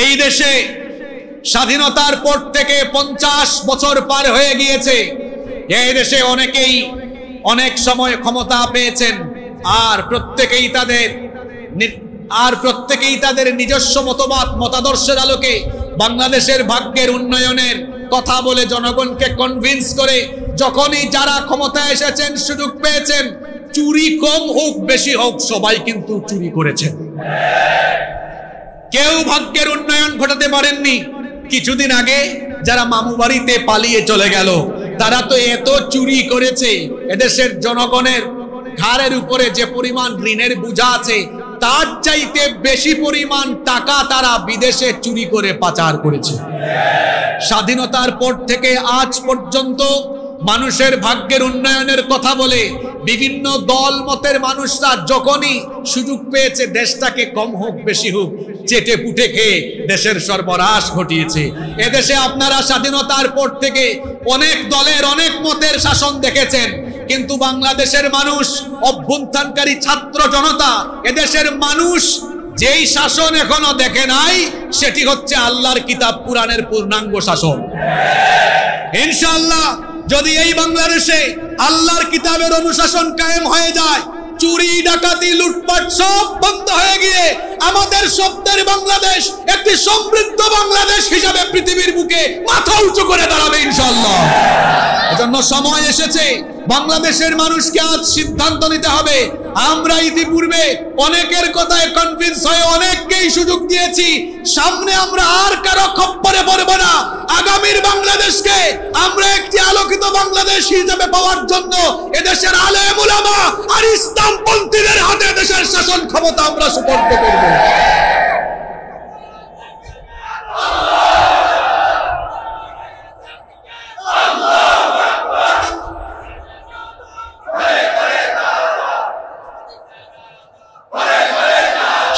এই দেশে স্বাধীনতার পর থেকে 50 বছর পার হয়ে গিয়েছে। এই দেশে অনেকেই অনেক সময় ক্ষমতা পেয়েছেন, আর প্রত্যেকেই তাদের নিজস্ব মতাদর্শের আলোকে বাংলাদেশের ভাগ্যের উন্নয়নের কথা বলে জনগণকে কনভিন্স করে যখনই যারা ক্ষমতায় এসেছেন, সুযোগ পেয়েছেন, চুরি কম হোক বেশি হোক, সবাই কিন্তু চুরি করেছেন। কেউ ভাগ্যের উন্নয়ন ঘটাতে পারেননি। কিছুদিন আগে যারা মামু বাড়িতে পালিয়ে চলে গেল, তারা তো এত চুরি করেছে, এদেশের জনগণের ঘাড়ের উপরে যে পরিমাণ ঋণের বোঝা আছে, তার চাইতে বেশি পরিমাণ টাকা তারা বিদেশে চুরি করে পাচার করেছে। স্বাধীনতার পর থেকে আজ পর্যন্ত মানুষের ভাগ্যের উন্নয়নের কথা বলে বিভিন্ন দল মতের মানুষরা যখনই সুযোগ পেয়েছে, দেশটাকে কম হোক বেশি হোক চেটে পুটে খেয়ে দেশের সর্বনাশ ঘটিয়েছে। এদেশে আপনারা স্বাধীনতার পর থেকে অনেক দলের অনেক মতের শাসন দেখেছেন, কিন্তু বাংলাদেশের মানুষ, অভ্যুত্থানকারী ছাত্র জনতা, এদেশের মানুষ যেই শাসন এখনো দেখে নাই, সেটি হচ্ছে আল্লাহর কিতাব কুরআনের পূর্ণাঙ্গ শাসন। ইনশাআল্লাহ যদি এই বাংলাদেশে আল্লাহর কিতাবের অনুশাসন কায়েম হয়ে যায়, চুরি ডাকাতি লুটপাট সব বন্ধ হয়ে গিয়ে আমাদের স্বপ্নের বাংলাদেশ একটি সমৃদ্ধ বাংলাদেশ হিসাবে পৃথিবীর বুকে মাথা উঁচু করে দাঁড়াবে ইনশাআল্লাহ। এজন্য সময় এসেছে বাংলাদেশের মানুষকে আজ সিদ্ধান্ত নিতে হবে। আমরা ইতিপূর্বে অনেকের কথায় কনভিন্স হয়ে অনেককেই সুযোগ দিয়েছি, সামনে আমরা আর কারো খপ্পরে পড়ব না। আগামীর বাংলাদেশকে আমরা একটি আলোকিত বাংলাদেশ হিসেবে পাওয়ার জন্য এদেশের আলেম উলামা আর ইসলামপন্থীদের হাতে দেশের শাসন ক্ষমতা আমরা সুপর্দ করব।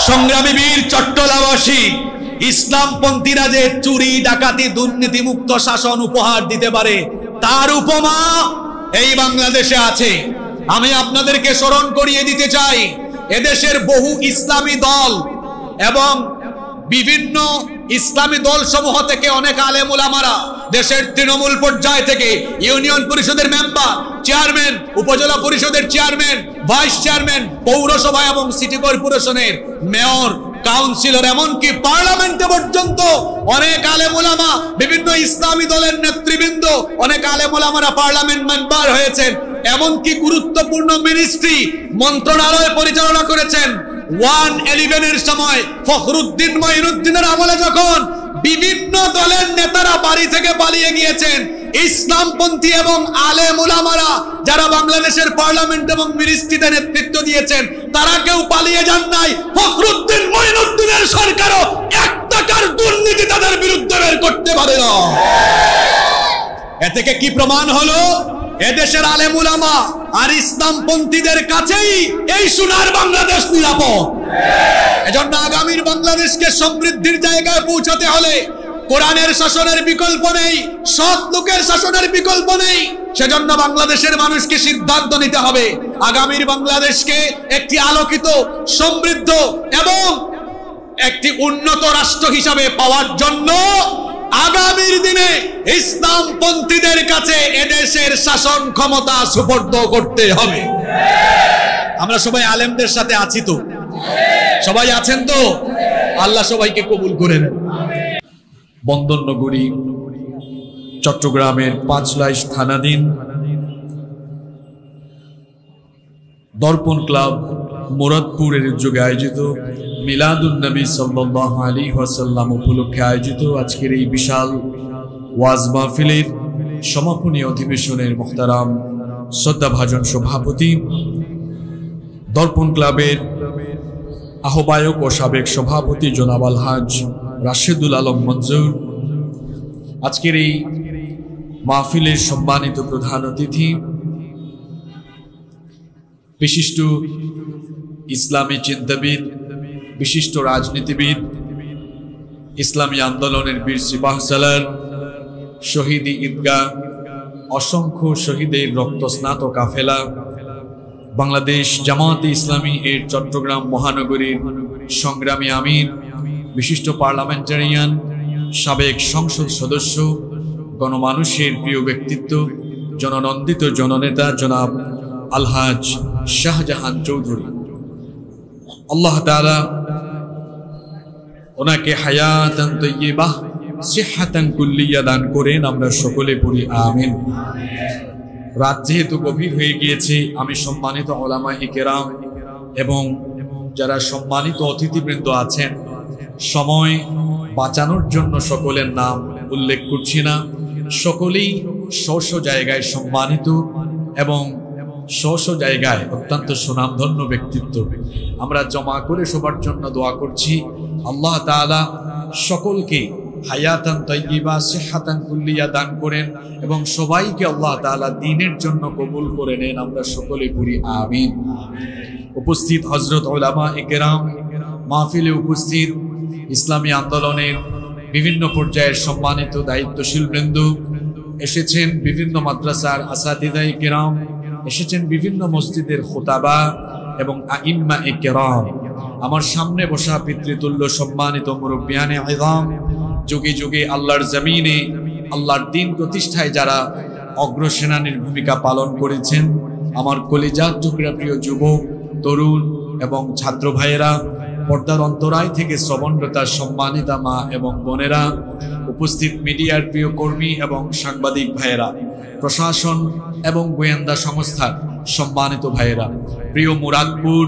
সংগ্রামী বীর চট্টলাবাসী, ইসলামপন্থীরা যে চুরি ডাকাতি দুর্নীতি মুক্ত শাসন উপহার দিতে পারে, তার উপমা এই বাংলাদেশে আছে। আমি আপনাদেরকে স্মরণ করিয়ে দিতে চাই, এদেশের বহু ইসলামী দল এবং বিভিন্ন ইসলামী দল সমূহ থেকে অনেক আলেম উলামারা দেশের তৃণমূল পর্যায় থেকে ইউনিয়ন পরিষদের মেম্বার, চেয়ারম্যান, উপজেলা পরিষদের চেয়ারম্যান, ভাইস চেয়ারম্যান, পৌরসভা এবং সিটি কর্পোরেশনের মেয়র, কাউন্সিলর, এমনকি পার্লামেন্টে পর্যন্ত অনেক আলেম উলামা, বিভিন্ন ইসলামী দলের নেতৃবৃন্দ, অনেক আলেম উলামারা পার্লামেন্ট মেম্বার হয়েছেন। এমনকি গুরুত্বপূর্ণ মিনিস্ট্রি, মন্ত্রণালয় পরিচালনা করেছেন। 111 এর সময় ফখরুদ্দিন মঈনুদ্দিনের আমলে যখন বিভিন্ন দলের নেতারা বাড়ি থেকে পালিয়ে গিয়েছেন, ইসলামপন্থী এবং আলেম উলামারা যারা বাংলাদেশের পার্লামেন্ট এবং মিনিস্ট্রিতে নেতৃত্ব দিয়েছেন, তারা কেউ পালিয়ে যান নাই। ফখরুদ্দিন মঈনুদ্দিনের সরকারও 1 টাকার দুর্নীতি তাদের বিরুদ্ধে বের করতে পারে না। এ থেকে কি প্রমাণ হলো? এদেশের আলেম উলামা আর ইসলামপন্থীদের কাছেই এই সোনার বাংলাদেশ নিরাপদ। এজন্য আগামীর বাংলাদেশকে সমৃদ্ধির জায়গায় পৌঁছাতে হলে কোরআনের শাসনের বিকল্প নেই, সৎ লোকের শাসনের বিকল্প নেই। সেজন্য বাংলাদেশের মানুষকে সিদ্ধান্ত নিতে হবে আগামীর বাংলাদেশকে একটি আলোকিত, সমৃদ্ধ এবং একটি উন্নত রাষ্ট্র হিসাবে পাওয়ার জন্য আগামীর দিনে ইসলামপন্থীদের কাছে এদেশের শাসন ক্ষমতা সুপর্দ করতে হবে। আমরা সবাই আলেমদের সাথে আছি তো? সবাই আছেন তো? আল্লাহ সবাইকে কবুল করে নেন। বন্দর নগরী চট্টগ্রামের পাঁচলাইশ থানাধীন দর্পণ ক্লাব মুরাদপুরের উদ্যোগে আয়োজিত মিলাদুন নবী সাল্লাল্লাহু আলাইহি ওয়াসাল্লাম উপলক্ষে আয়োজিত আজকের এই বিশাল ওয়াজ মাহফিলের সমাপনী অধিবেশনের মুহতারাম শ্রদ্ধাভাজন সভাপতি, দর্পণ ক্লাবের আহ্বায়ক ও সাবেক সভাপতি জনাব আলহাজ রাশেদুল আলম মঞ্জুর, আজকের এই মাহফিলের সম্মানিত প্রধান অতিথি, বিশিষ্ট ইসলামী চিন্তাবিদ, বিশিষ্ট রাজনীতিবিদ, ইসলামী আন্দোলনের বীর সিপাহসালার, শহীদ ঈদগাহ, অসংখ্য শহীদের রক্তস্নাত কাফেলা, বাংলাদেশ জামায়াতে ইসলামী এর চট্টগ্রাম মহানগরীর সংগ্রামী আমির বিশিষ্ট পার্লামেন্টারিয়ান, সাবেক সংসদ সদস্য, গণমানুষের প্রিয় ব্যক্তিত্ব, জননন্দিত জননেতা জনাব আলহাজ শাহজাহান চৌধুরী, আল্লাহ তাআলা ওনাকে হায়াতান তাইয়্যিবাহ সিহহাতান কুল্লিয়া দান করেন। আমরা সকলে পড়ি আমিন। রাত যেহেতু গভীর হয়ে গিয়েছে, আমি সম্মানিত উলামায়ে কেরাম এবং যারা সম্মানিত অতিথিবৃন্দ আছেন, সময় বাঁচানোর জন্য সকলের নাম উল্লেখ করছি না। সকলেই স্ব জায়গায় সম্মানিত এবং স্ব জায়গায় অত্যন্ত সুনামধন্য ব্যক্তিত্ব। আমরা জমা করে সবার জন্য দোয়া করছি, আল্লাহ তাআলা সকলকে হায়াতান তাইয়্যিবা সিহহাতান কুল্লিয়া দান করেন এবং সবাইকে আল্লাহ তাআলা দ্বীনের জন্য কবুল করে নেন। আমরা সকলে পড়ি আমিন। উপস্থিত হযরত উলামায়ে কেরাম, মাহফিলে উপস্থিত ইসলামী আন্দোলনের বিভিন্ন পর্যায়ের সম্মানিত দায়িত্বশীল বৃন্দ, এসেছেন বিভিন্ন মাদ্রাসার আসাতিদায়ে কেরাম, এসেছেন বিভিন্ন মসজিদের খুতাবা এবং আইম্মায়ে কেরাম, আমার সামনে বসা পিতৃতুল্য সম্মানিত মুরব্বিয়ানে ইযাম, যুগে যুগে আল্লাহর জমিনে আল্লাহর দ্বীন প্রতিষ্ঠায় যারা অগ্রসেনানীর ভূমিকা পালন করেছেন, আমার কলিজার টুকরা প্রিয় যুবক, তরুণ এবং ছাত্র ভাইয়েরা, পর্দার অন্তরায় থেকে শ্রবণরতার সম্মানিতা মা এবং বোনেরা, উপস্থিত মিডিয়ার প্রিয় কর্মী এবং সাংবাদিক ভাইয়েরা, প্রশাসন এবং গোয়েন্দা সংস্থার সম্মানিত ভাইয়েরা, প্রিয় মুরাদপুর,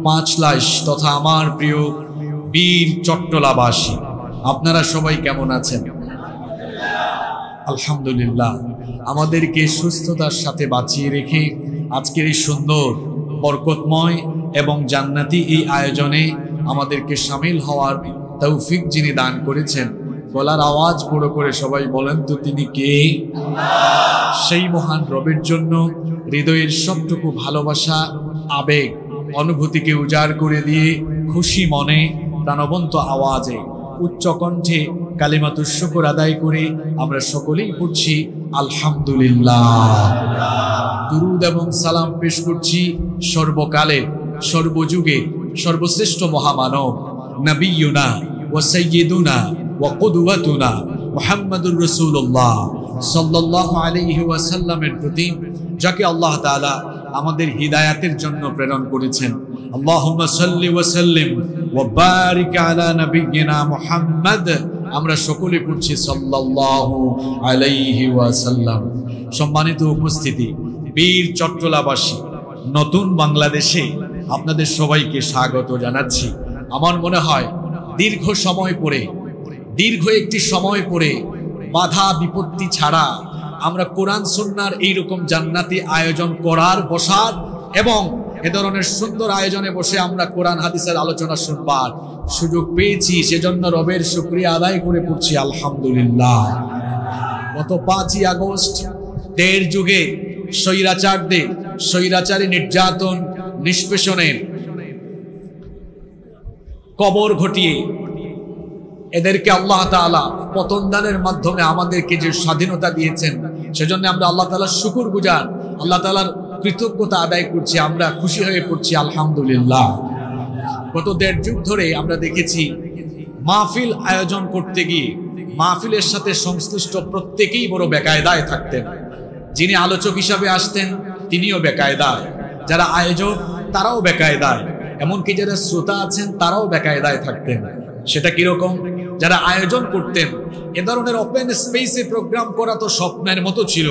পাঁচলাইশ তথা আমার প্রিয় বীর চট্টলাবাসী, আপনারা সবাই কেমন আছেন? আলহামদুলিল্লাহ। আমাদেরকে সুস্থতার সাথে বাঁচিয়ে রেখে আজকের এই সুন্দর, বরকতময় এবং জান্নাতি এই আয়োজনে আমাদেরকে শামিল হওয়ার তৌফিক যিনি দান করেছেন, গলার আওয়াজ বড় করে সবাই বলেন তো তিনি কে? সেই মহান রবের জন্য হৃদয়ের সবটুকু ভালোবাসা, আবেগ, অনুভূতিকে উজাড় করে দিয়ে খুশি মনে প্রাণবন্ত আওয়াজে উচ্চ কণ্ঠে কালিমাতুশ শুকর আদায় করে আমরা সকলেই পড়ছি আলহামদুলিল্লাহ। দুরূদ এবং সালাম পেশ করছি সর্বকালে, সর্বযুগে সর্বশ্রেষ্ঠ মহামানব নবিয়ুনা ওয়া সাইয়্যিদুনা ওয়া কুদওয়াতুনা মুহাম্মাদুর রাসূলুল্লাহ সাল্লাল্লাহু আলাইহি ওয়াসাল্লামের প্রতি, যাকে আল্লাহ তাআলা আমাদের হিদায়াতের জন্য প্রেরণ করেছেন। আল্লাহুম্মা সাল্লি ওয়া সাল্লিম ওয়া বারিক আলা নাবিয়্যিনা মুহাম্মদ। আমরা সকলে পড়ছি সাল্লাল্লাহু আলাইহি ওয়াসাল্লাম। সম্মানিত উপস্থিতি, বীর চট্টলাবাসী, নতুন বাংলাদেশে আপনাদের সবাইকে স্বাগত জানাচ্ছি। আমার মনে হয় দীর্ঘ একটি সময় পরে বাধা বিপত্তি ছাড়া আমরা কোরআন সুন্নাহর এইরকম জান্নাতি আয়োজন করার, বসার এবং এ ধরনের সুন্দর আয়োজনে বসে আমরা কোরআন হাদিসের আলোচনা শুনবার সুযোগ পেয়েছি। সেজন্য রবের শুকরিয়া আদায় করে পড়ছি আলহামদুলিল্লাহ। গত 5ই আগস্ট দেড় যুগে স্বৈরাচারদের স্বৈরাচারী নির্যাতন, নিষ্পেষণের কবর ঘটিয়ে এদেরকে আল্লাহ তাআলা পতন দানের মাধ্যমে আমাদেরকে যে স্বাধীনতা দিয়েছেন, সেজন্য আমরা আল্লাহ তাআলার শুকরগুজার, আল্লাহ তাআলার কৃতজ্ঞতা আদায় করছি, আমরা খুশি হয়ে পড়ছি আলহামদুলিল্লাহ। গত দেড় যুগ ধরে আমরা দেখেছি মাহফিল আয়োজন করতে গিয়ে মাহফিলের সাথে সংশ্লিষ্ট প্রত্যেকেই বড় বেকায়দায় থাকতেন। যিনি আলোচক হিসাবে আসতেন তিনিও বেকায়দায়, যারা আয়োজক তারাও বেকায়দায়, এমনকি যারা শ্রোতা আছেন তারাও বেকায়দায় থাকতেন। সেটা কিরকম? যারা আয়োজন করতেন, এ ধরনের ওপেন স্পেসে প্রোগ্রাম করা তো স্বপ্নের মতো ছিল।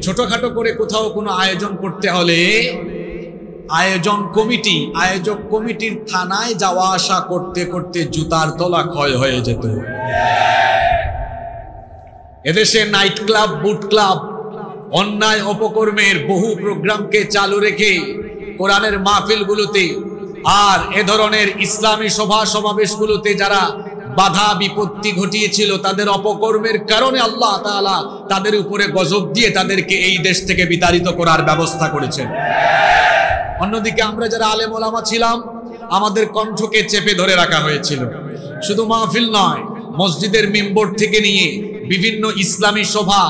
ছোটখাটো করে কোথাও কোনো আয়োজন করতে হলে আয়োজক কমিটির থানায় যাওয়া আসা করতে করতে জুতার তলা ক্ষয় হয়ে যেত। এদেশে নাইট ক্লাব, বুট ক্লাব, অন্যায় অপকর্মের বহু প্রোগ্রামকে চালু রেখে কোরআনের মাহফিলগুলোতে আর এ ধরনের ইসলামী সভা সমাবেশগুলোতে যারা বাধা বিপত্তি ঘটিয়েছিল, তাদের অপকর্মের কারণে আল্লাহ তাআলা তাদের উপরে গজব দিয়ে তাদেরকে এই দেশ থেকে বিতাড়িত করার ব্যবস্থা করেছেন। অন্যদিকে আমরা যারা আলেম ওলামা ছিলাম, আমাদের কণ্ঠকে চেপে ধরে রাখা হয়েছিল। শুধু মাহফিল নয়, মসজিদের মিম্বর থেকে নিয়ে বিভিন্ন ইসলামী সভা,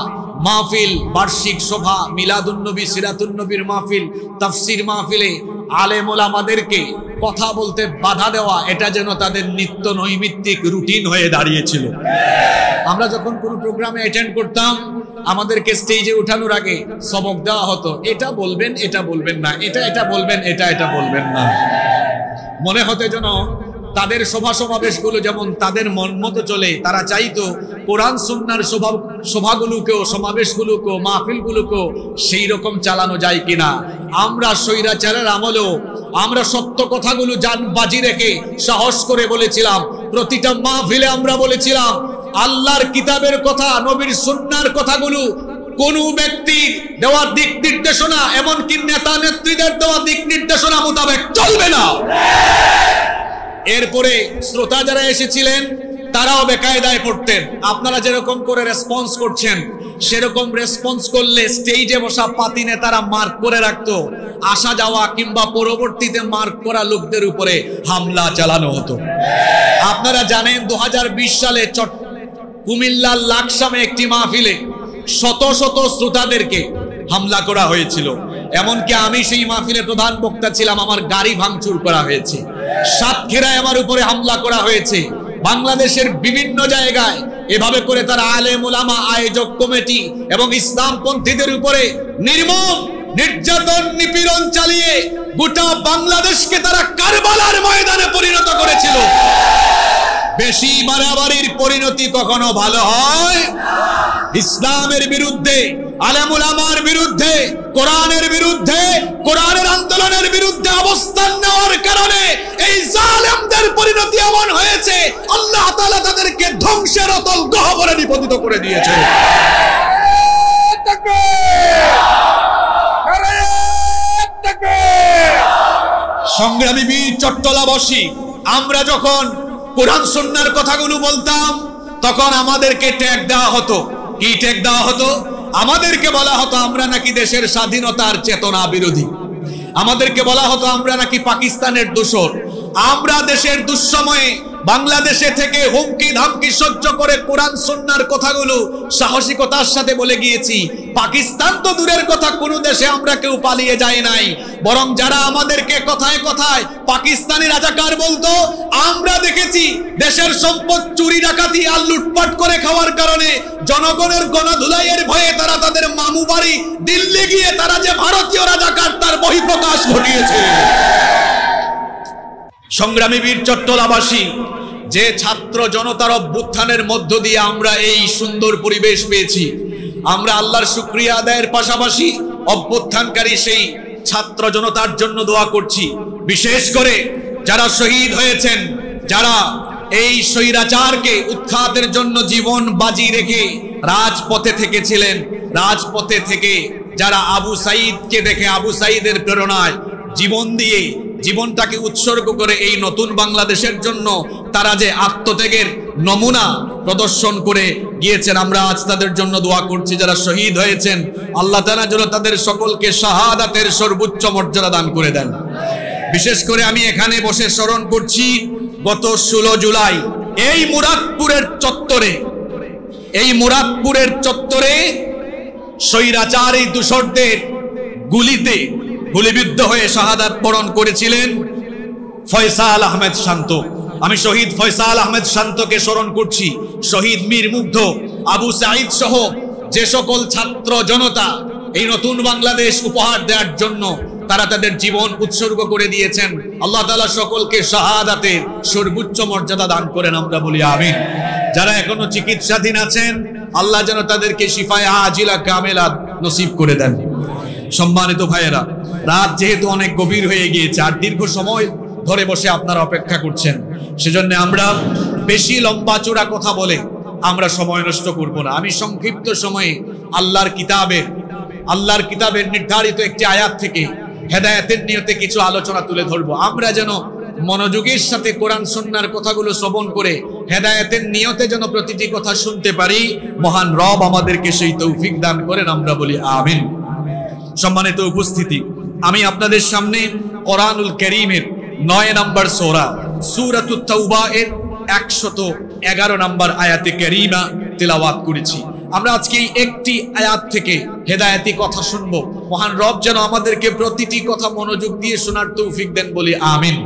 মাহফিল, বার্ষিক সভা, মিলাদুন নবী, সিরাতুন নবীর মাহফিল, তাফসীর মাহফিলে আলেম ওলামাদেরকে কথা বলতে বাধা দেওয়া এটা যেন তাদের নিত্য নৈমিত্তিক রুটিন হয়ে দাঁড়িয়েছিল। আমরা যখন কোনো প্রোগ্রামে অ্যাটেন্ড করতাম, আমাদেরকে স্টেজে উঠানোর আগে সবক দেওয়া হতো, এটা বলবেন, এটা বলবেন না, এটা বলবেন, এটা বলবেন না। মনে হতে যেন তাদের সভা সমাবেশগুলো যেমন তাদের মন মতো চলে, তারা চাইতো কোরআন সুন্নাহর সভাগুলোকেও, সমাবেশগুলোকেও, মাহফিলগুলোকেও সেই রকম চালানো যায় কিনা। আমরা স্বৈরাচারের আমলেও আমরা সত্য কথাগুলো জান বাজি রেখে সাহস করে বলেছিলাম। প্রতিটা মাহফিলে আমরা বলেছিলাম আল্লাহর কিতাবের কথা, নবীর সুন্নাহর কথাগুলো কোন ব্যক্তির দেওয়া দিক নির্দেশনা, এমনকি নেতা নেত্রীদের দেওয়া দিক নির্দেশনা মোতাবেক চলবে না। এরপরে শ্রোতা যারা এসেছিলেন তারাও বেকায়দায় পড়তেন। আপনারা যেরকম করে রেসপন্স করছেন, সেরকম রেসপন্স করলে স্টেজে বসা পাতি নেতারা মার্ক করে রাখতো, আসা যাওয়া কিংবা পরবর্তীতে মার্ক করা লোকদের উপরে হামলা চালানো হতো। আপনারা জানেন 2020 সালে কুমিল্লার লাকসামে একটি মাহফিলে শত শত শ্রোতাদেরকে হামলা করা হয়েছিল। এমনকি আমি সেই মাহফিলের প্রধান বক্তা ছিলাম, আমার গাড়ি ভাঙচুর করা হয়েছে। সাতক্ষীরায় আমার উপরে হামলা করা হয়েছে। বাংলাদেশের বিভিন্ন জায়গায় এভাবে করে তারা আলেম ওলামা, আয়োজক কমিটি এবং ইসলামপন্থীদের উপরে নির্মম নির্যাতন নিপীড়ন চালিয়ে গোটা বাংলাদেশকে তারা কারবালার ময়দানে পরিণত করেছিল। বেশি বাড়াবাড়ির পরিণতি কখনো ভালো হয়? ইসলামের বিরুদ্ধে, আলেম ওলামার বিরুদ্ধে, কোরআনের বিরুদ্ধে, কোরআনের আন্দোলনের বিরুদ্ধে অবস্থান নেওয়ার কারণে এই জালেমদের পরিণতি এমন হয়েছে, আল্লাহ তাআলা তাদেরকে ধ্বংসের অতল গহ্বরে নিপতিত করে দিয়েছে। সংগ্রামী বীর চট্টলাবাসী, আমরা যখন কোরআন সুন্নাহর কথাগুলো বলতাম তখন আমাদেরকে ট্যাগ দেওয়া হতো। কি ট্যাগ দেওয়া হতো? আমাদেরকে বলা হতো আমরা নাকি দেশের স্বাধীনতার চেতনা বিরোধী, আমাদেরকে বলা হতো আমরা নাকি পাকিস্তানের দোসর। আমরা দেশের দুঃসময়ে বাংলাদেশে থেকে হুমকি ধামকি সহ্য করে কোরআন সুন্নাহর কথাগুলো সাহসিকতার সাথে বলে গিয়েছি। পাকিস্তান তো দূরের কথা, কোন দেশে আমরা কেউ পালিয়ে যাই নাই, বরং যারা আমাদেরকে কথায় কথায় পাকিস্তানি রাজাকার বলতো, আমরা দেখেছি দেশের সম্পদ চুরি ডাকাতি আর লুটপাট করে খাওয়ার কারণে জনগণের গণধুলাইয়ের ভয়ে তারা তাদের মামু বাড়ি দিল্লি গিয়ে তারা যে ভারতীয় রাজাকার তার বহিঃপ্রকাশ ঘটিয়েছে। সংগ্রামী বীর চট্টলাবাসী, যে ছাত্র জনতার অভ্যুত্থানের মধ্য দিয়ে আমরা এই সুন্দর পরিবেশ পেয়েছি, আমরা আল্লাহর শুকরিয়া আদায়ের পাশাপাশি অভ্যুত্থানকারী সেই ছাত্র জনতার জন্য দোয়া করছি। বিশেষ করে যারা শহীদ হয়েছেন, যারা এই স্বৈরাচারকে উৎখাতের জন্য জীবন বাজি রেখে রাজপথে থেকেছিলেন, রাজপথে থেকে যারা আবু সাঈদকে দেখে আবু সাঈদের প্রেরণায় জীবন দিয়ে জীবনটাকে উৎসর্গ করে এই নতুন বাংলাদেশের জন্য তারা যে আত্মত্যাগের নমুনা প্রদর্শন করে গিয়েছেন, আমরা আজ তাদের জন্য দোয়া করছি। যারা শহীদ হয়েছেন, আল্লাহ তাআলা যেন তাদের সকলকে শাহাদাতের সর্বোচ্চ মর্যাদা দান করে দেন। বিশেষ করে আমি এখানে বসে স্মরণ করছি গত 16 জুলাই এই মুরাদপুরের চত্বরে স্বৈরাচার এই দূষরদের গুলিতে গুলিবিদ্ধ হয়ে শাহাদাত বরণ করেছিলেন ফয়সাল আহমেদ শান্ত। আমি শহীদ ফয়সাল আহমেদ শান্তকে স্মরণ করছি। শহীদ মীর মুগ্ধ, আবু সাঈদ সহ যে সকল ছাত্র জনতা এই নতুন বাংলাদেশ উপহার দেওয়ার জন্য তারা তাদের জীবন উৎসর্গ করে দিয়েছেন, আল্লাহ তাআলা সকলকে শাহাদাতের সর্বোচ্চ মর্যাদা দান করেন, আমরা বলি আমিন। যারা এখনো চিকিৎসাধীন আছেন, আল্লাহ যেন তাদেরকে শিফায়ে আজিলা কামেলা নসিব করে দেন। সম্মানিত ভাইয়েরা, রাত যেহেতু অনেক গভীর হয়ে গিয়েছে আর দীর্ঘ সময় ধরে বসে আপনারা অপেক্ষা করছেন, সেজন্য আমরা বেশি লম্বা চূড়া কথা বলে আমরা সময় নষ্ট করব না। আমি সংক্ষিপ্ত সময়ে আল্লাহর কিতাবের নির্ধারিত একটি আয়াত থেকে হেদায়েতের নিয়তে কিছু আলোচনা তুলে ধরবো। আমরা যেন মনোযোগের সাথে কোরআন সুন্নাহর কথাগুলো শ্রবণ করে হেদায়েতের নিয়তে যেন প্রতিটি কথা শুনতে পারি। মহান রব আমাদেরকে সেই তৌফিক দান করেন, আমরা বলি আমিন। সম্মানিত উপস্থিতি, আমি আপনাদের সামনে কোরআনুল কারীমের 9 নম্বর সূরা সূরাতুত তাওবা এর 111 নম্বর আয়াতে কারীমা তেলাওয়াত করেছি। আমরা আজকে একটি আয়াত থেকে হেদায়েতি কথা শুনবো। মহান রব যেন আমাদেরকে প্রতিটি কথা মনোযোগ দিয়ে শোনার তৌফিক দেন, বলি আমিন।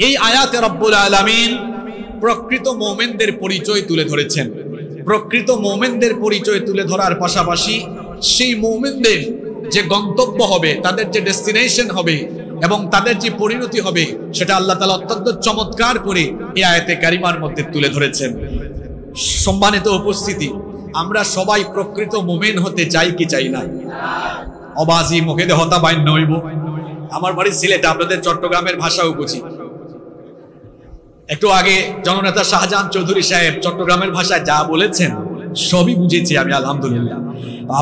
এই আয়াতে রব্বুল আলামিন প্রকৃত মুমিনদের পরিচয় তুলে ধরেছেন। প্রকৃত মুমিনদের পরিচয় তুলে ধরার পাশাপাশি সেই মুমিনদের যে গন্তব্য হবে, তাদের যে ডেস্টিনেশন হবে এবং তাদের যে পরিণতি হবে, সেটা আল্লাহ তাআলা অত্যন্ত চমৎকার করে এই আয়াতে কারিমার মধ্যে তুলে ধরেছেন। সম্মানিত উপস্থিতি, আমরা সবাই প্রকৃত মুমিন হতে চাই কি চাই না? অবাজি মুখে হতা বাইন নইব। আমার বাড়ি সিলেট, আপনাদের চট্টগ্রামের ভাষাও বুঝি। একটু আগে জননেতা শাহজাহান চৌধুরী সাহেব চট্টগ্রামের ভাষায় যা বলেছেন সবই বুঝেছি আমি, আলহামদুলিল্লাহ।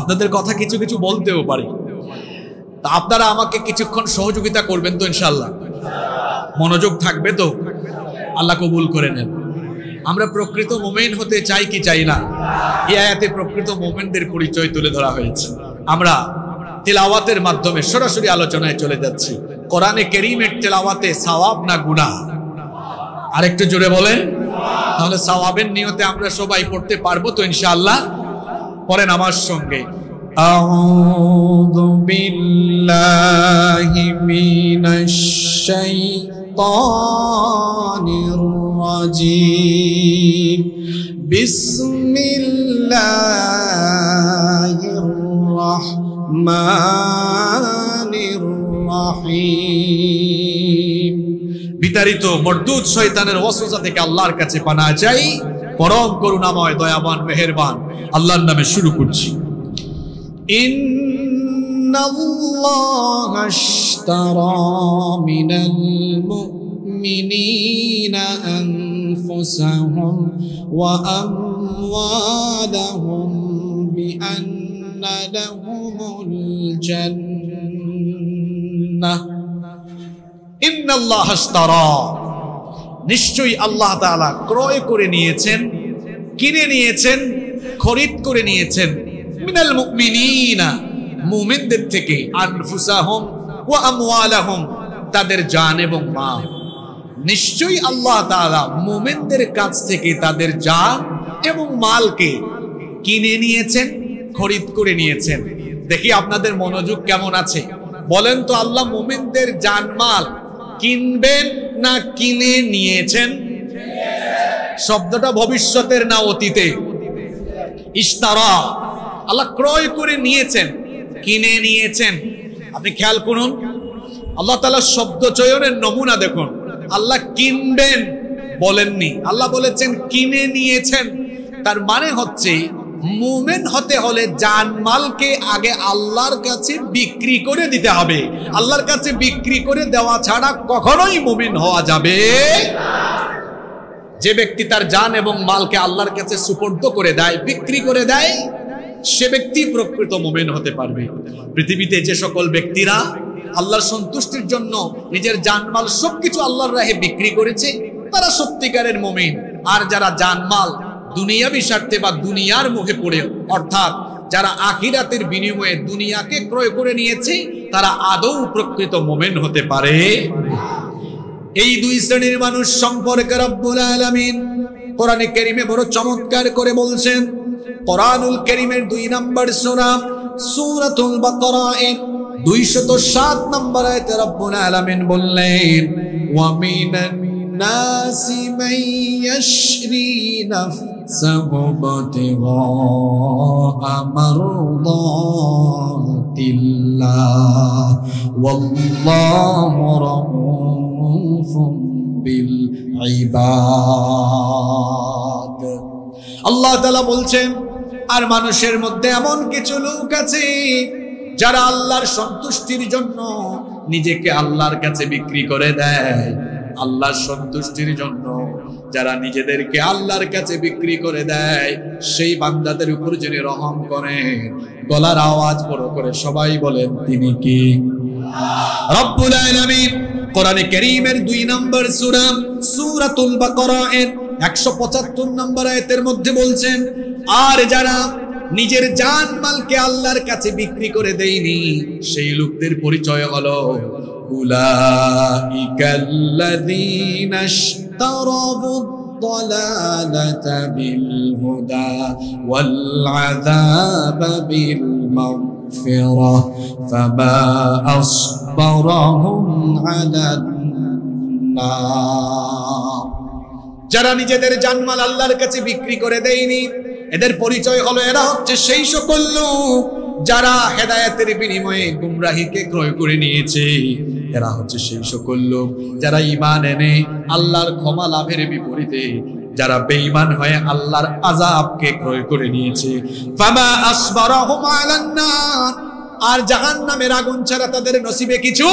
আপনাদের কথা কিছু কিছু বলতেও পারি। তা আপনারা আমাকে কিছুক্ষণ সহযোগিতা করবেন তো ইনশাআল্লাহ? মনোযোগ থাকবে তো? আল্লাহ কবুল করে নেন। আমরা প্রকৃত মুমিন হতে চাই কি চাই না? এই আয়াতে প্রকৃত মুমিনদের পরিচয় তুলে ধরা হয়েছে। আমরা তিলাওয়াতের মাধ্যমে সরাসরি আলোচনায় চলে যাচ্ছি। কোরআনে কারীমের তিলাওয়াতে সওয়াব না গুনাহ? আরেকটু জোরে বলেন। তাহলে সওয়াবের নিয়তে আমরা সবাই পড়তে পারবো তো ইনশাআল্লাহ? পড়েন আমার সঙ্গে। আউযু বিল্লাহি মিনাশ শাইতানির রাজীম। বিসমিল্লাহির রাহমানির রাহিম। বিতাড়িত মরদুদ শয়তানের ওয়াসওয়াসা থেকে আল্লাহর কাছে পানাহ চাই। পরম করুণাময় দয়াবান মেহেরবান আল্লাহর নামে শুরু করছি। ইন্নাল্লাহা আশতারা মিনাল মুমিনিনা আনফুসাহুম ওয়া আমওয়ালাহুম বিআন্না লাহুমুল জান্নাহ। ইন্নাল্লাহা আশতারা, নিশ্চয়ই আল্লাহ তাআলা ক্রয় করে নিয়েছেন, কিনে নিয়েছেন, খরিদ করে নিয়েছেন মিনাল মুমিনিনা, মুমিনদের থেকে, আনফুসাহুম ওয়া আমওয়ালাহুম, তাদের জান এবং মাল। নিশ্চয়ই আল্লাহ তাআলা মুমিনদের কাছ থেকে তাদের জান এবং মালকে কিনে নিয়েছেন, খরিদ করে নিয়েছেন। দেখি আপনাদের মনোযোগ কেমন আছে। বলেন তো, আল্লাহ মুমিনদের জান মাল কিনবেন না কিনে নিয়েছেন? শব্দটা ভবিষ্যতের না অতীতে? ইশতারা, আল্লাহ ক্রয় করে নিয়েছেন, কিনে নিয়েছেন। আপনি খেয়াল করুন, আল্লাহ তাআলা শব্দ চয়নের নমুনা দেখুন। আল্লাহ কিনবেন বলেননি, আল্লাহ বলেছেন কিনে নিয়েছেন। তার মানে হচ্ছে মুমিন হতে হলে জানমালকে আগে আল্লাহর কাছে বিক্রি করে দিতে হবে। আল্লাহর কাছে বিক্রি করে দেওয়া ছাড়া কখনোই মুমিন হওয়া যাবে না। যে ব্যক্তি তার জান এবং মালকে আল্লাহর কাছে সুপর্দ করে দেয়, বিক্রি করে দেয়, সে ব্যক্তি প্রকৃত মুমিন হতে পারবে। পৃথিবীতে যে সকল ব্যক্তিরা আল্লাহর সন্তুষ্টির জন্য নিজের জানমাল সবকিছু আল্লাহর রাহে বিক্রি করেছে, তারা সত্যিকারের মুমিন। আর যারা জানমাল দুনিয়াবি স্বার্থে বা দুনিয়ার মুখে পড়ে, অর্থাৎ যারা আখিরাতের বিনিময়ে দুনিয়াকে ক্রয় করে নিয়েছে, তারা আদৌ প্রকৃত মুমিন হতে পারে। এই দুই শ্রেণীর মানুষ সম্পর্কে রব্বুল আলামিন কোরআনে কারীমে বড় চমৎকার করে বলছেন। কোরআনুল কারীমের 2 নম্বর সূরা সূরাতুল বাকারা এর 207 নম্বর আয়াতে রব্বুল আলামিন বললেন, ওয়া মিনান নাসি মান ইয়াশরি নাফসাহু বিতিগা মারদাতিল্লাহ ওয়াল্লাহু রাউফুম বিল ইবাদ। আল্লাহ তাআলা বলছেন, আর মানুষের মধ্যে এমন কিছু লোক আছে যারা আল্লাহর সন্তুষ্টির জন্য নিজেকে আল্লাহর কাছে বিক্রি করে দেয়। আল্লাহর সন্তুষ্টির জন্য যারা নিজেদেরকে আল্লাহর কাছে বিক্রি করে দেয়, সেই বান্দাদের উপর যিনি রহম করেন, গলার আওয়াজ বড় করে সবাই বলেন, তিনি কি? রব্বুল আলামিন কোরআনে কারীমের 2 নম্বর সূরা সূরাতুল বাকারা এর 175 নম্বর আয়াতের মধ্যে বলছেন, আর যারা নিজের জান মালকে আল্লাহর কাছে বিক্রি করে দেয়নি, সেই লোকদের পরিচয় হলো উলাইকাল্লাযীনা ইশতারাবুদ الضلالة بالهدى والعذاب بالمغفرة فما أصبرهم على النار যারা নিজেদের জানমাল আল্লাহর কাছে বিক্রি করে দেয়নি, এদের পরিচয় হলো এরা হচ্ছে সেই সকল লোক যারা হেদায়েতের বিনিময়ে গুমরাহিকে ক্রয় করে নিয়েছে। এরা হচ্ছে সেই সকল লোক যারা ঈমান এনে আল্লাহর ক্ষমা লাভের বিপরীতে যারা বেঈমান হয়ে আল্লাহর আযাবকে ক্রয় করে নিয়েছে। ফামা আসবারাহুম আলান নার, আর জাহান্নামের আগুন ছাড়া তাদের নসিবে কিছু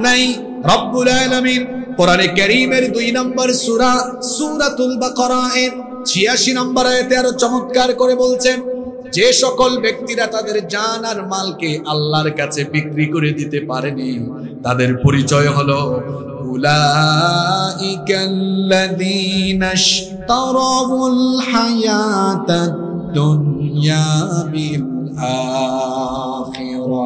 নাই। রব্বুল আলামিন কোরআনে কারীমের 2 নম্বর সূরা সূরাতুল বাকারা এর 86 নম্বর আয়াতে আরো চমৎকার করে বলছেন, যে সকল ব্যক্তিরা তাদের জান আর মালকে আল্লাহর কাছে বিক্রি করে দিতে পারেনি তাদের পরিচয় হলো উলাইকাল্লাযীনা ইশতারাউল হায়াতাদ দুনিয়া বিল আখিরা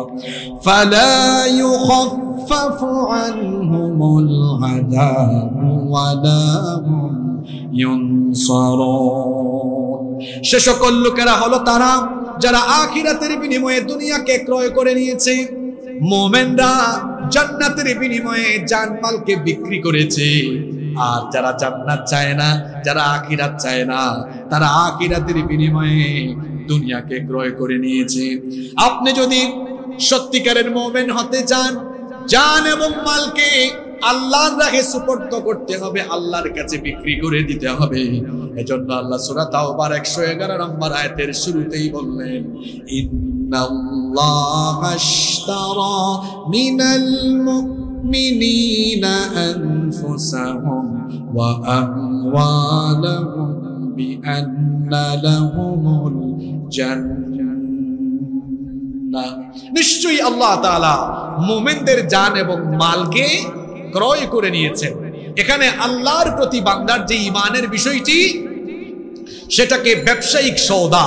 ফালা ইউখাফফাফু আনহুমুল আযাবু ওয়ালা হুম ইউনসারুন। সে সকল লোকেরা হলো তারা যারা আখিরাতের বিনিময়ে দুনিয়াকে ক্রয় করে নিয়েছে। মুমিনরা জান্নাতের বিনিময়ে জানমালকে বিক্রি করেছে। আর যারা জান্নাত চায় না, যারা আখিরাত চায় না, তারা আখিরাতের বিনিময়ে দুনিয়াকে ক্রয় করে নিয়েছে। আপনি যদি সত্যিকারের মুমিন হতে চান, জান এবং মালকে আল্লাহর রাহে সুপর্দ করতে হবে, আল্লাহর কাছে বিক্রি করে দিতে হবে। এজন্য আল্লাহ সূরা তাওবার 111 নম্বর আয়াতের শুরুতেই বললেন, ইন্নাল্লাহা আশতারা মিনাল মুমিনিনা আনফুসাহুম ওয়া আমওয়ালাহুম বিআন্না লাহুমুল জান্নাহ। নিশ্চয়ই আল্লাহ তাআলা মুমিনদের জান এবং মালকে ক্রয় করে নিয়েছেন। এখানে আল্লাহর প্রতি বান্দার যে ঈমানের বিষয়টি, সেটাকে ব্যবসায়িক সওদা,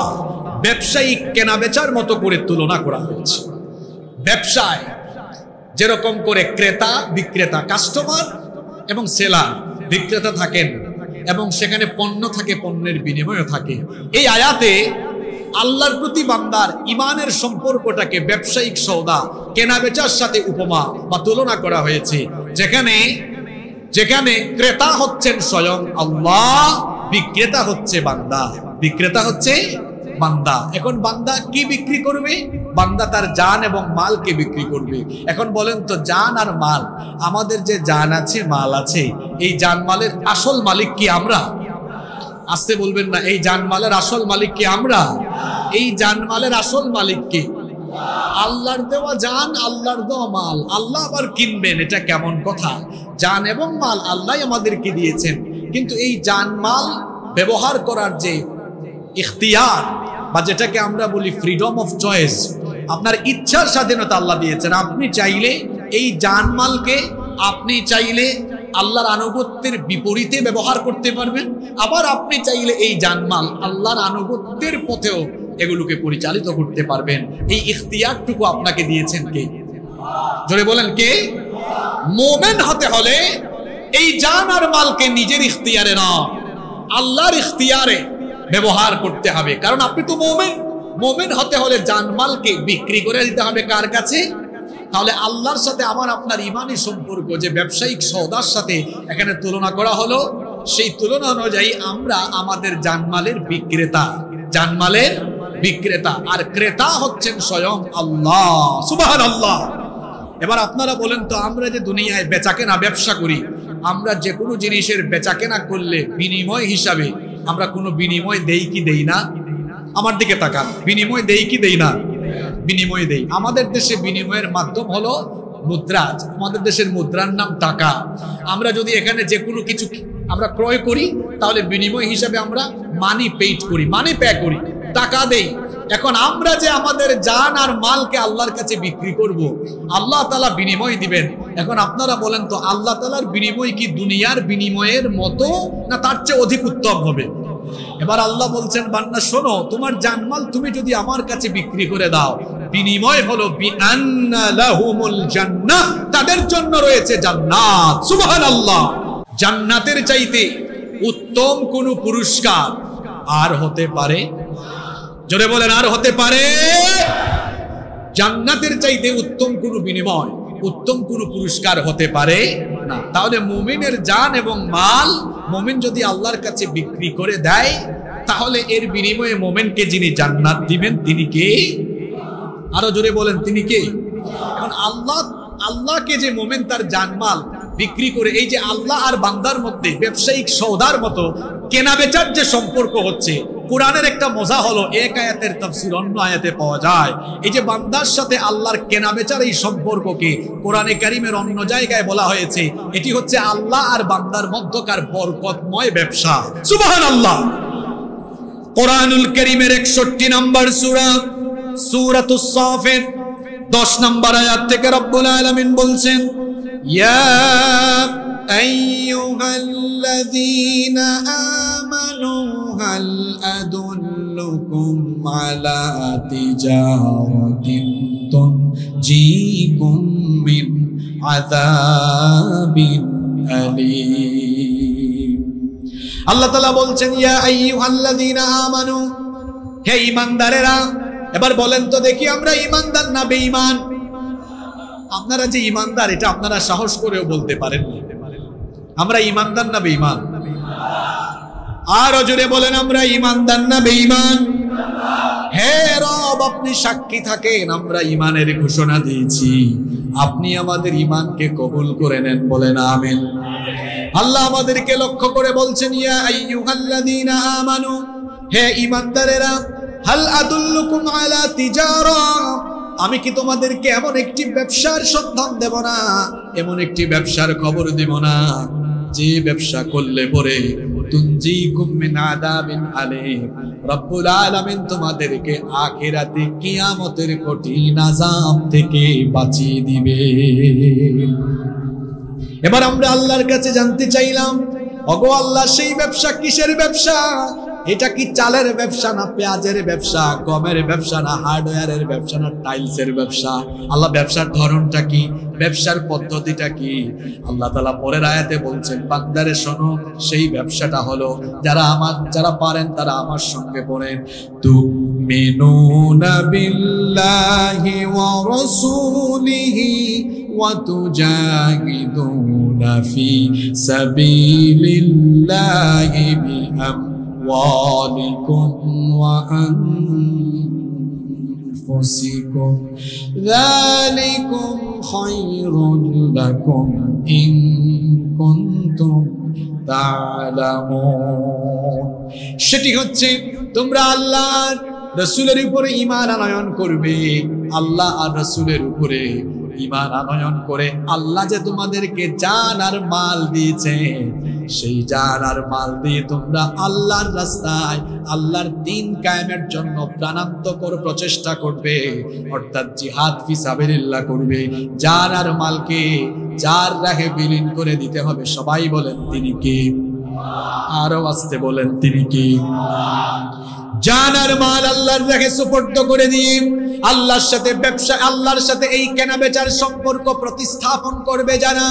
ব্যবসায়িক কেনাবেচার মতো করে তুলনা করা হয়েছে। ব্যবসায় যেরকম করে ক্রেতা বিক্রেতা, কাস্টমার এবং সেলার, বিক্রেতা থাকেন এবং সেখানে পণ্য থাকে, পণ্যের বিনিময় থাকে। এই আয়াতে আল্লাহর প্রতি বান্দার ঈমানের সম্পর্কটাকে ব্যবসায়িক সওদা, কেনাবেচার সাথে উপমা বা তুলনা করা হয়েছে, যেখানে ক্রেতা হচ্ছেন স্বয়ং আল্লাহ, বিক্রেতা হচ্ছে বান্দা, বিক্রেতা হচ্ছে বান্দা। এখন বান্দা কি বিক্রি করবে? বান্দা তার জান এবং মালকে বিক্রি করবে। এখন বলেন তো, জান আর মাল, আমাদের যে জান আছে, মাল আছে, এই জান মালের আসল মালিক কি আমরা? আসতে বলবেন না, এই জানমালের আসল মালিক কি আমরা? এই জানমালের আসল মালিক কি? আল্লাহর দেওয়া জান, আল্লাহর দেওয়া মাল আল্লাহ আবার কিনবেন, এটা কেমন কথা? জান এবং মাল আল্লাহ আমাদেরকে দিয়েছেন, কিন্তু এই জান মাল ব্যবহার করার যে ইখতিয়ার বা যেটাকে আমরা বলি ফ্রিডম অফ চয়েস, আপনার ইচ্ছার স্বাধীনতা আল্লাহ দিয়েছেন। আপনি চাইলে এই জান মালকে আপনি চাইলে আল্লাহর আনুগত্যের বিপরীতে ব্যবহার করতে পারবেন, আবার আপনি চাইলে এই জানমাল আল্লাহর আনুগত্যের পথেও এগুলোকে পরিচালিত করতে পারবেন। এই ইখতিয়ারটুকু আপনাকে দিয়েছেন কে? জোরে বলেন কে? মুমিন হতে হলে এই জান আর মালকে নিজের ইখতিয়ারে না, আল্লাহর ইখতিয়ারে ব্যবহার করতে হবে। কারণ আপনি তো মুমিন, মুমিন হতে হলে জানমালকে বিক্রি করে দিতে হবে কার কাছে? তাহলে আল্লাহর সাথে আমার আপনার ঈমানের সম্পর্ক যে ব্যবসায়িক সওদার সাথে এখানে তুলনা করা হলো, সেই তুলনা অনুযায়ী আমরা আমাদের জানমালের বিক্রেতা, জানমালের বিক্রেতা, আর ক্রেতা হচ্ছেন স্বয়ং আল্লাহ। সুবহানাল্লাহ। এবার আপনারা বলেন তো, আমরা যে দুনিয়ায় বেচাকেনা ব্যবসা করি, আমরা যে কোনো জিনিসের বেচাকেনা করলে বিনিময় হিসাবে আমরা কোনো বিনিময় দেই কি দেই না? আমার দিকে তাকান, বিনিময় দেই কি দেই না? বিনিময় দেই। আমাদের দেশে বিনিময়ের মাধ্যম হলো মুদ্রা। আমাদের দেশের মুদ্রার নাম টাকা। আমরা যদি এখানে যে কোনো কিছু আমরা ক্রয় করি, তাহলে বিনিময় হিসাবে আমরা মানি পেইড করি, মানি পে করি, টাকা দেই। এখন আমরা যে আমাদের জান আর মালকে আল্লাহর কাছে বিক্রি করব, আল্লাহ তাআলা বিনিময় দিবেন। এখন আপনারা বলেন তো, আল্লাহ তাআলার বিনিময় কি দুনিয়ার বিনিময়ের মতো, না তার চেয়ে অধিক উত্তম হবে? এবার আল্লাহ বলছেন, বান্দা শোনো, তোমার জানমাল তুমি যদি আমার কাছে বিক্রি করে দাও, বিনিময় হলো বিআন্না লাহুমুল জান্নাহ, তাদের জন্য রয়েছে জান্নাত। সুবহানাল্লাহ। জান্নাতের চাইতে উত্তম কোন পুরস্কার আর হতে পারে? জোরে বলেন, আর হতে পারে? জান্নাতের চাইতে উত্তম কোন বিনিময়, উত্তম কোন পুরস্কার হতে পারে না। তাহলে মুমিনের জান এবং মাল মুমিন যদি আল্লাহর কাছে বিক্রি করে দেয়, তাহলে এর বিনিময়ে মুমিনকে যিনি জান্নাত দিবেন তিনি কে? আরো জোরে বলেন, তিনি কে? এখন আল্লাহকে যে মুমিন তার জানমাল বিক্রি করে, এই যে আল্লাহ আর বান্দার মধ্যে ব্যবসায়িক সওদার মতো কেনা বেচার যে সম্পর্ক হচ্ছে, কোরআনের একটা মজা হলো এক আয়াতের তাফসীর অন্য আয়াতে পাওয়া যায়। এই যে বান্দার সাথে আল্লাহর কেনা বেচার এই সম্পর্ককে কোরআনে কারীমের অন্য জায়গায় বলা হয়েছে এটি হচ্ছে আল্লাহ আর বান্দার মধ্যকার বরকতময় ব্যবসা। সুবহানাল্লাহ। কোরআনুল কারীমের 61 নম্বর সূরা, সূরাতুস সাফের 10 নম্বর আয়াত থেকে রব্বুল আলামিন বলছেন, ইয়া আইয়ুহাল্লাযীনা আমানু হাল আদুল্লুকুম আলা তিজারাতিন তুনজিকুম মিন আযাবিন আলীম। আল্লাহ তাআলা বলছেন, ইয়া আইয়ুহাল্লাযীনা আমানু, হে ঈমানদারেরা। এবার বলেন তো দেখি, আমরা ঈমানদার না বেঈমান? আপনারা যে ঈমানদার এটা আপনারা সাহস করেও বলতে পারেন, আমরা ঈমানদার না বেঈমান? আর জোরে বলেন, আমরা ঈমানদার না বেঈমান? হে রব, আপনি সাক্ষী থাকেন, আমরা ঈমানের ঘোষণা দিয়েছি, আপনি আমাদের ঈমানকে কবুল করে নেন। বলেন আমিন। আল্লাহ আমাদেরকে লক্ষ্য করে বলছেন, ইয়া আইয়ুহাল্লাযীনা আমানু, হে ঈমানদারেরা, হাল আদুল্লুকুম আলা তিজারা, আমি কি তোমাদেরকে এমন একটি ব্যবসার সন্ধান দেব না, এমন একটি ব্যবসার খবর দেব না যে ব্যবসা করলে পরে তুনজিকুম মিন আযাবিন আলীম, রব্বুল আলামিন তোমাদেরকে আখিরাতে কিয়ামতের কঠিন আযাব থেকে বাঁচিয়ে দিবে। এবার আমরা আল্লাহর কাছে জানতে চাইলাম, ওগো আল্লাহ, সেই ব্যবসা কিসের ব্যবসা? এটা কি চালের ব্যবসা না পেঁয়াজের ব্যবসা, গমের ব্যবসা না হার্ডওয়্যারের ব্যবসা না টাইলসের ব্যবসা? আল্লাহ, ব্যবসার ধরনটা কি, ব্যবসার পদ্ধতিটা কি? আল্লাহ তাআলা পরের আয়াতে বলছেন, বান্দারে শোনো, সেই ব্যবসাটা হলো, যারা পারেন তারা আমার সঙ্গে পড়েন, তুমিনুনা বিল্লাহি ওয়া রাসূলিহি ওয়া তুজাহিদুনা ফি সাবিলিল্লাহি বিআমওয়ালিকুম ওয়া আনফুসিকুম যালিকুম খায়রুল লাকুম ইন কুনতুম তা'লামুন। সেটি হচ্ছে তোমরা আল্লাহর রাসূলের উপরে ঈমান আনয়ন করবে। আল্লাহ আর রাসূলের উপরে ঈমান আনয়ন করে আল্লাহ যে তোমাদেরকে জান আর মাল দিয়েছে, সেই জান আর মাল দিয়ে তোমরা আল্লাহর রাস্তায় আল্লাহর দ্বীন কায়েমের জন্য প্রাণান্তকর প্রচেষ্টা করবে, অর্থাৎ জিহাদ ফি সাবিলিল্লাহ করবে। জান আর মালকে যার রাহে বিলীন করে দিতে হবে। সবাই বলেন তিনি কে? আরো আস্তে বলেন তিনি কে? জান আর মাল আল্লাহর রাহে সুপর্দ করে দিয়ে আল্লাহর সাথে ব্যবসা, আল্লাহর সাথে এই কেনা বেচার সম্পর্ক প্রতিস্থাপন করবে যারা।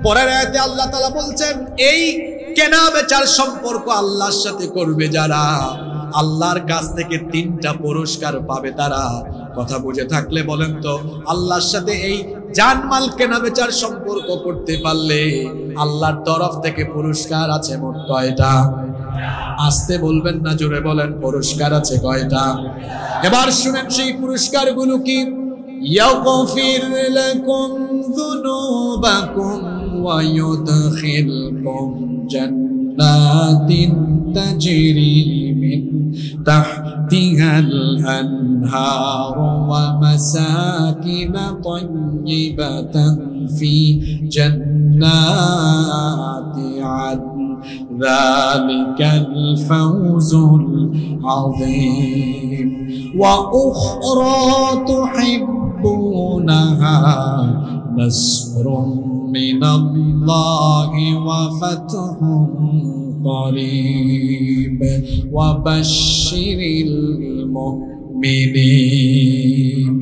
পরের আয়াতে আল্লাহ তাআলা বলছেন, এই কেনা বেচার সম্পর্ক আল্লাহর সাথে করবে যারা, আল্লাহর কাছ থেকে 3টা পুরস্কার পাবে তারা। কথা বুঝে থাকলে বলেন তো, আল্লাহর সাথে এই জানমাল কেনা বেচার সম্পর্ক করতে পারলে আল্লাহর তরফ থেকে পুরস্কার আছে মোট কয়টা? আস্তে বলবেন না, জোরে বলেন, পুরস্কার আছে কয়টা? এবার শুনেন সেই পুরস্কারগুলো কি। ইয়াগফির লাকুম যুনুবাকুম ওয়া ইউদখিলকুম জান্নাতিন তাজরি মিন তাহতিহাল আনহার ওয়া মাসাকিন তাইয়্যিবাতান ফি জান্নাতি আদন যালিকাল ফাওজুল আযীম ওয়া উখরা তুহিব্বুনাহা নাসরুম মিনাল্লাহি ওয়া ফাতহুন করিব ওয়া বাশশিরিল মুমিনিন।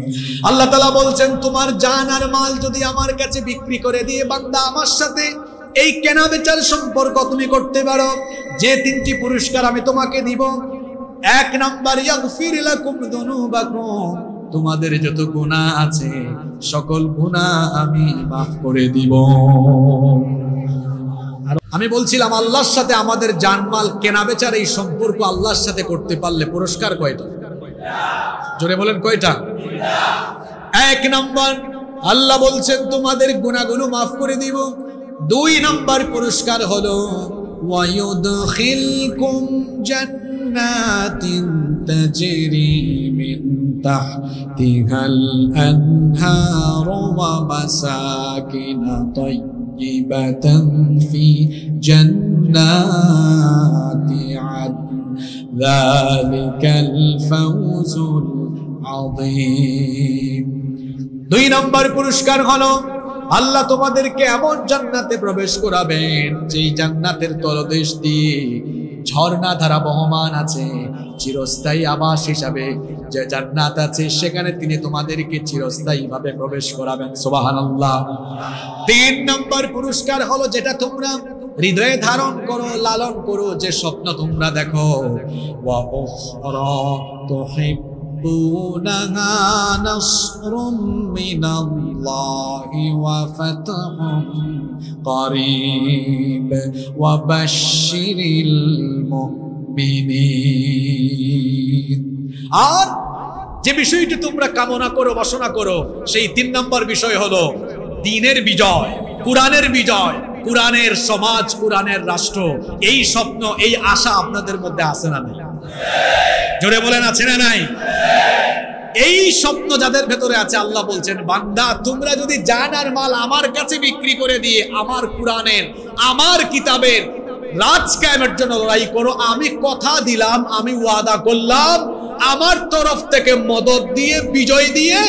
আল্লাহ তাআলা বলছেন, তোমার জান আর মাল যদি আমার কাছে বিক্রি করে দিয়ে বান্দা আমার সাথে এই কেনা বেচার সম্পর্ক তুমি করতে পারো, যে তিনটি পুরস্কার আমি তোমাকে দিব। 1 নাম্বার, ইয়াগফির লাকুম যুনুবাকুম, তোমাদের যত গুনাহ আছে সকল গুনাহ আমি মাফ করে দিব। আর আমি বলছিলাম আল্লাহর সাথে আমাদের জানমাল কেনা বেচার এই সম্পর্ক আল্লাহর সাথে করতে পারলে পুরস্কার কয়টা? জোরে বলেন কয়টা? 1 নাম্বার, আল্লাহ বলছেন তোমাদের গুনাহগুলো মাফ করে দিব। 2 নাম্বার পুরস্কার হলো ওয়ায়ুদখিলকুম জান্নাতিন তাজরি মিন তাহতিহাল আনহারু ওয়া মাসাকিন তাইয়্যিবাতান ফি জান্নাতি আদন যালিকাল ফাওজুল আযীম। 2 নম্বর পুরস্কার হলো আল্লাহ তোমাদেরকে এমন জান্নাতে প্রবেশ করাবেন যেই জান্নাতের তলদেশ দিয়ে ঝর্ণা ধারা বহমান আছে। চিরস্থায়ী আবাস হিসাবে যে জান্নাত আছে সেখানে তিনি তোমাদেরকে চিরস্থায়ী ভাবে প্রবেশ করাবেন। সুবহানাল্লাহ। 3 নম্বর পুরস্কার হলো যেটা তোমরা হৃদয়ে ধারণ করো, লালন করো, যে স্বপ্ন তোমরা দেখো, ওয়া উখরা তুহিব্বুনাহা নাসরুম মিনাল্লাহি ওয়া ফাতহুম করিব ওয়া বাশশিরিল মুমিনিন। আর যে বিষয়টি তোমরা কামনা করো, বাসনা করো, সেই 3 নম্বর বিষয় হলো দ্বীনের বিজয়, কুরআনের বিজয়, কুরআনের সমাজ, কুরআনের রাষ্ট্র। এই স্বপ্ন, এই আশা আপনাদের মধ্যে আছে না নাই? জোরে বলেন আছে না নাই? এই স্বপ্ন যাদের ভেতরে আছে, আল্লাহ বলছেন বান্দা তোমরা যদি জান আর মাল আমার কাছে বিক্রি করে দিয়ে আমার কুরআনের, আমার কিতাবের রাজ কায়েমের জন্য লড়াই করো, আমি কথা দিলাম, আমি ওয়াদা করলাম, আমার তরফ থেকে মদদ দিয়ে, বিজয় দিয়ে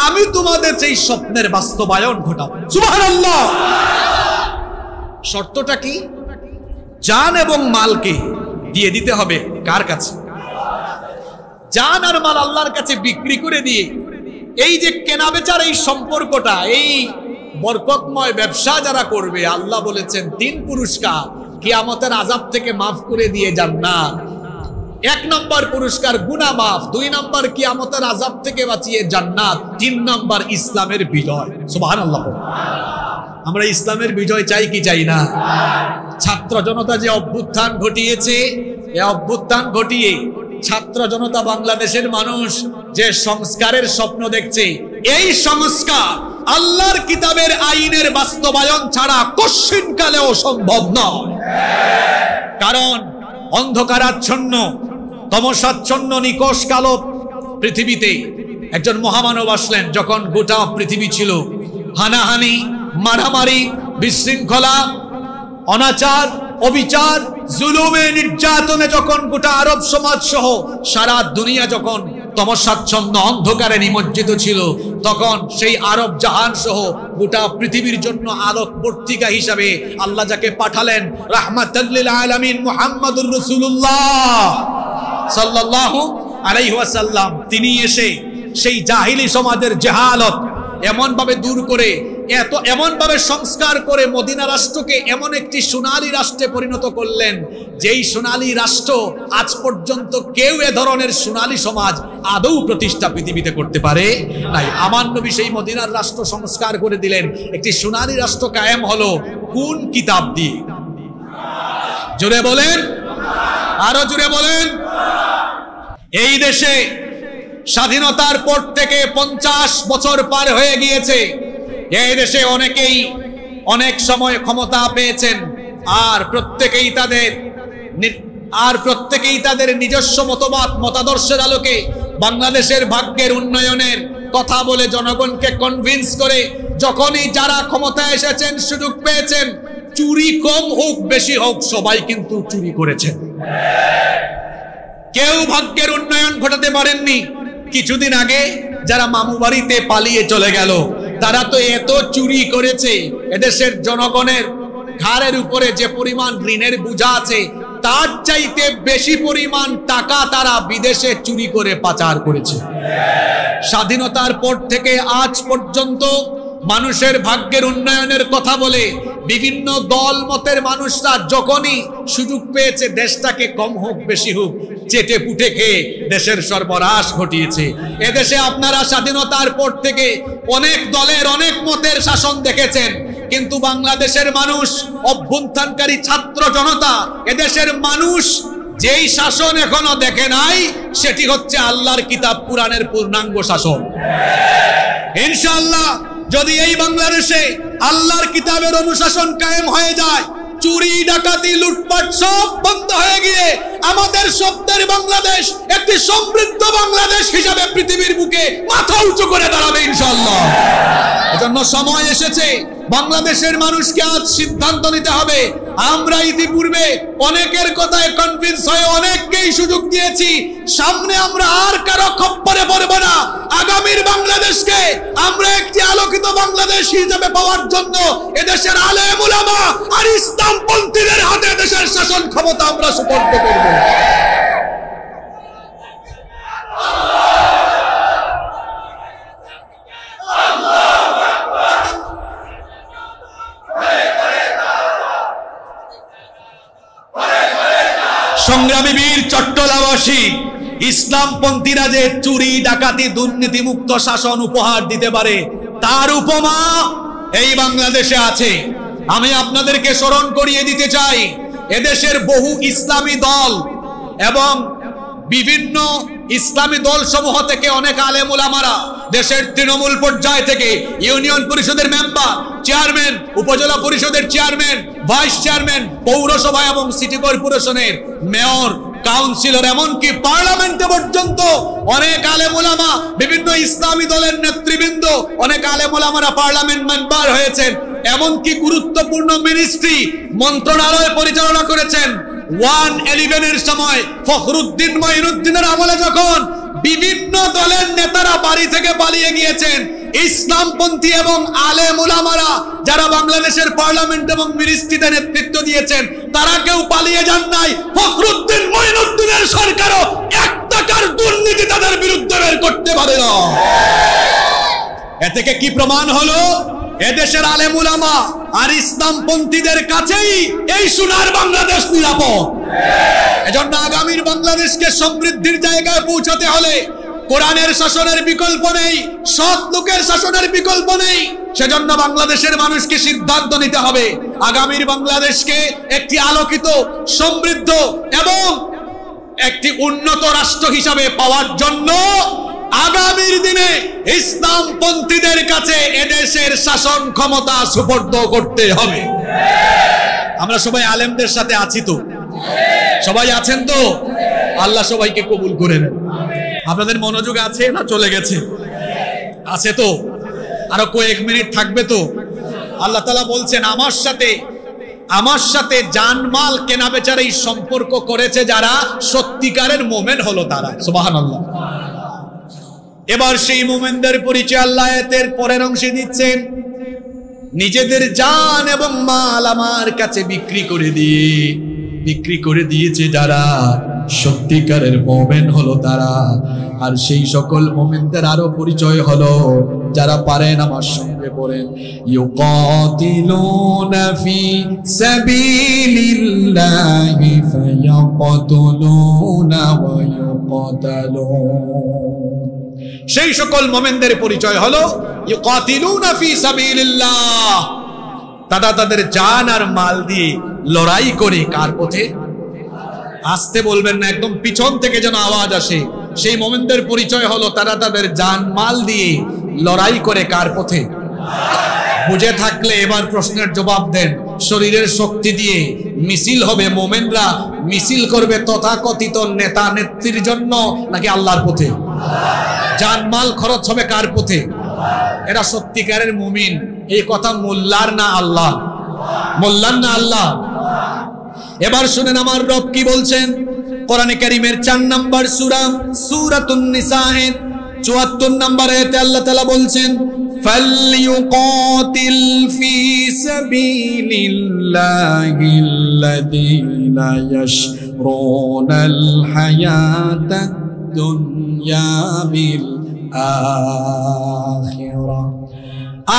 আমি তোমাদের সেই স্বপ্নের বাস্তবায়ন ঘটাবো। সুবহানাল্লাহ। শর্তটা কি? জান এবং মালকে দিয়ে দিতে হবে কার কাছে? জান আর মাল আল্লাহর কাছে বিক্রি করে দিয়ে এই যে কেনা বেচার এই সম্পর্কটা, এই বরকতময় ব্যবসা যারা করবে, আল্লাহ বলেছেন 3 পুরস্কার, কিয়ামতের আযাব থেকে মাফ করে দিয়ে জান্নাত। 1 নম্বর পুরস্কার গুনাহ মাফ, 2 নম্বর কিয়ামতের আযাব থেকে বাঁচিয়ে জান্নাত, 3 নম্বর ইসলামের বিজয়। সুবহানাল্লাহ। আমরা ইসলামের বিজয় চাই কি চাই না? ছাত্র জনতা যে অভ্যুত্থান ঘটিয়েছে, এই অভ্যুত্থান ঘটিয়ে ছাত্র জনতা, বাংলাদেশের মানুষ যে সংস্কারের স্বপ্ন দেখছে, এই সংস্কার আল্লাহর কিতাবের আইনের বাস্তবায়ন ছাড়া কশিনকালেও সম্ভব নয়। কারণ অন্ধকারাচ্ছন্ন, তমসাচ্ছন্ন, নিকষ কালো পৃথিবীতে একজন মহামানব আসলেন। যখন গোটা পৃথিবী ছিল হানাহানি, মারামারি, বিশৃঙ্খলা, অনাচার, অবিচার, জুলুমে, নির্যাতনে যখন গোটা আরব সমাজ সহ সারা দুনিয়া যখন তমসাচ্ছন্ন অন্ধকারে নিমজ্জিত ছিল, তখন সেই আরব জাহান সহ গোটা পৃথিবীর জন্য আলোক পত্রিকা হিসাবে আল্লাহ যাকে পাঠালেন, রাহমাতাল লিল আলামিন মুহাম্মাদুর রাসূলুল্লাহ সাল্লাল্লাহু আলাইহি ওয়াসাল্লাম, তিনি এসে সেই জাহিলি সমাজের জাহালত এমন ভাবে দূর করে, এমন ভাবে সংস্কার করে মদিনা রাষ্ট্রকে এমন একটি সোনালী রাষ্ট্রে পরিণত করলেন, যেই সোনালী রাষ্ট্র আজ পর্যন্ত কেউ এ ধরনের সোনালী সমাজ আদৌ প্রতিষ্ঠা পৃথিবীতে করতে পারে নাই। আমার নবী সেই মদিনার রাষ্ট্র সংস্কার করে দিলেন। একটি সোনালী রাষ্ট্র কায়েম হলো কোন কিতাব দিয়ে? জোরে বলেন, আরো জোরে বলেন। এই দেশে স্বাধীনতার পর থেকে 50 বছর পার হয়ে গিয়েছে। এই দেশে অনেকেই অনেক সময় ক্ষমতা পেয়েছেন, আর প্রত্যেকেই তাদের নিজস্ব মতাদর্শের আলোকে বাংলাদেশের ভাগ্যের উন্নয়নের কথা বলে জনগণকে কনভিন্স করে যখনই যারা ক্ষমতায় এসেছেন, সুযোগ পেয়েছেন, চুরি কম হোক বেশি হোক, সবাই কিন্তু চুরি করেছেন। কেউ ভাগ্যের উন্নয়ন ঘটাতে পারেননি। কিছুদিন আগে যারা মামু বাড়িতে পালিয়ে চলে গেল, তারা তো এত চুরি করেছে, এদেশের জনগণের ঘাড়ের উপরে যে পরিমাণ ঋণের বোঝা আছে, তার চাইতে বেশি পরিমাণ টাকা তারা বিদেশে চুরি করে পাচার করেছে। স্বাধীনতার পর থেকে আজ পর্যন্ত মানুষের ভাগ্যের উন্নয়নের কথা বলে বিভিন্ন দল মতের মানুষরা যখনই সুযোগ পেয়েছে দেশটাকে কম হোক বেশি হোক চেটে পুটে খেয়ে দেশের সর্বনাশ ঘটিয়েছে। এদেশে আপনারা স্বাধীনতার পর থেকে অনেক দলের অনেক মতের শাসন দেখেছেন, কিন্তু বাংলাদেশের মানুষ, অভ্যুত্থানকারী ছাত্র জনতা, এদেশের মানুষ যেই শাসন এখনো দেখে নাই সেটি হচ্ছে আল্লাহর কিতাব কুরআনের পূর্ণাঙ্গ শাসন। ইনশাআল্লাহ যদি এই বাংলাদেশে আল্লাহর কিতাবের অনুশাসন কায়েম হয়ে যায়, চুরি ডাকাতি লুটপাট সব বন্ধ হয়ে গিয়ে আমাদের স্বপ্নের বাংলাদেশ একটি সমৃদ্ধ বাংলাদেশ হিসাবে পৃথিবীর বুকে মাথা উঁচু করে দাঁড়াবে ইনশাআল্লাহ। এজন্য সময় এসেছে বাংলাদেশের মানুষকে আজ সিদ্ধান্ত নিতে হবে। আমরা ইতিপূর্বে অনেকের কথায় কনভিন্স হয়ে অনেককেই সুযোগ দিয়েছি, সামনে আমরা আর কারো খপ্পরে পড়ব না। আগামীর বাংলাদেশকে আমরা একটি আলোকিত বাংলাদেশ হিসেবে পাওয়ার জন্য এদেশের আলেম উলামা আর ইসলামপন্থীদের হাতে দেশের শাসন ক্ষমতা আমরা সুপর্দ করব। সংগ্রামী বীর চট্টলাবাসী, ইসলামপন্থীরা যে চুরি ডাকাতি দুর্নীতি মুক্ত শাসন উপহার দিতে পারে তার উপমা এই বাংলাদেশে আছে। আমি আপনাদেরকে স্মরণ করিয়ে দিতে চাই, এদেশের বহু ইসলামী দল এবং বিভিন্ন ইসলামী দল সমূহ থেকে অনেক আলেম উলামারা দেশের তৃণমূল পর্যায় থেকে ইউনিয়ন পরিষদের মেম্বার, চেয়ারম্যান, উপজেলা পরিষদের চেয়ারম্যান, ভাইস চেয়ারম্যান, পৌরসভা এবং সিটি কর্পোরেশনের মেয়র, কাউন্সিলর, এমনকি পার্লামেন্টে পর্যন্ত অনেক আলেম উলামা, বিভিন্ন ইসলামী দলের নেতৃবৃন্দ, অনেক আলেম উলামারা পার্লামেন্ট মেম্বার হয়েছেন, এমনকি গুরুত্বপূর্ণ মিনিস্ট্রি মন্ত্রণালয় পরিচালনা করেছেন। 111-এর সময় ফখরুদ্দিন মঈনুদ্দিনের আমলে যখন বিভিন্ন দলের নেতারা বাড়ি থেকে পালিয়ে গিয়েছেন, ইসলামপন্থী এবং আলেম উলামারা যারা বাংলাদেশের পার্লামেন্ট এবং মিনিস্ট্রিতে নেতৃত্ব দিয়েছেন তারা কেউ পালিয়ে যান নাই। ফখরুদ্দিন মঈনুদ্দিনের সরকারও 1 টাকার দুর্নীতি তাদের বিরুদ্ধে বের করতে পারে না। এ থেকে কি প্রমাণ হলো? এদেশের আলেম উলামা আর ইসলামপন্থীদের কাছেই এই সোনার বাংলাদেশ নিরাপদ। এজন্য আগামীর বাংলাদেশকে সমৃদ্ধির জায়গায় পৌঁছাতে হলে কোরআনের শাসনের বিকল্প নেই, সৎ লোকের শাসনের বিকল্প নেই। সেজন্য বাংলাদেশের মানুষকে সিদ্ধান্ত নিতে হবে আগামীর বাংলাদেশকে একটি আলোকিত, সমৃদ্ধ এবং একটি উন্নত রাষ্ট্র হিসাবে পাওয়ার জন্য আগামীর দিনে ইসলামপন্থীদের কাছে এদেশের শাসন ক্ষমতা সুপর্দ করতে হবে। আমরা সবাই আলেমদের সাথে আছি তো? সবাই আছেন তো? আল্লাহ সবাইকে কবুল করে নেন। আপনাদের মনোযোগ আছে না চলে গেছে? আছে তো? আরো কয়েক মিনিট থাকবে তো? আল্লাহ তাআলা বলছেন আমার সাথে জানমাল কেনা বেচার এই সম্পর্ক করেছে যারা সত্যিকারের মোমেন হলো তারা। সুবহানাল্লাহ। এবার সেই মোমেনদের পরিচয় আল্লাহ আয়াতের পরের অংশে দিচ্ছেন, নিজেদের জান এবং মাল আমার কাছে বিক্রি করে দিয়েছে যারা সত্যিকারের মোমেন হলো তারা। আর সেই সকল মোমেনদের আরো পরিচয় হলো যারা পারেন আমার সঙ্গে পড়েন, ইউকাতিলুনা ফি সাবিলিল্লাহি ফায়াকতুলুনা ওয়া ইউকাতালুন। সেই সকল মোমেনদের পরিচয় হলো ইউকাতিলুনা ফি সাবিলিল্লাহ, তারা তাদের জান আর মাল দিয়ে লড়াই করে কার পথে? আসতে বলবেন না, একদম পিছন থেকে যেন আওয়াজ আসে। সেই মোমেনদের পরিচয় হলো তারা তাদের জান মাল দিয়ে লড়াই করে কার পথে? বুঝে থাকলে এবার প্রশ্নের জবাব দেন। শরীরের শক্তি দিয়ে মিছিল হবে, মোমেনরা মিছিল করবে তথাকথিত নেতা নেত্রীর জন্য নাকি আল্লাহর পথে? জান মাল খরচ হবে কার পথে? এরা সত্যিকারের মুমিন। এই কথা মোল্লার না আল্লাহ? মোল্লার না আল্লাহ? এবার শুনেন আমার রব কি বলছেন। কোরআনে কারীমের 4 নম্বর সূরা সূরাতুন নিসাএর 74 নম্বর আয়াতে আল্লাহ তাআলা বলছেন, ফালইউকাতিল ফি সাবিলিল্লাহিল্লাযীনা ইয়াশরুনাল হায়াতাদ দুনিয়া বিল আখিরাহ।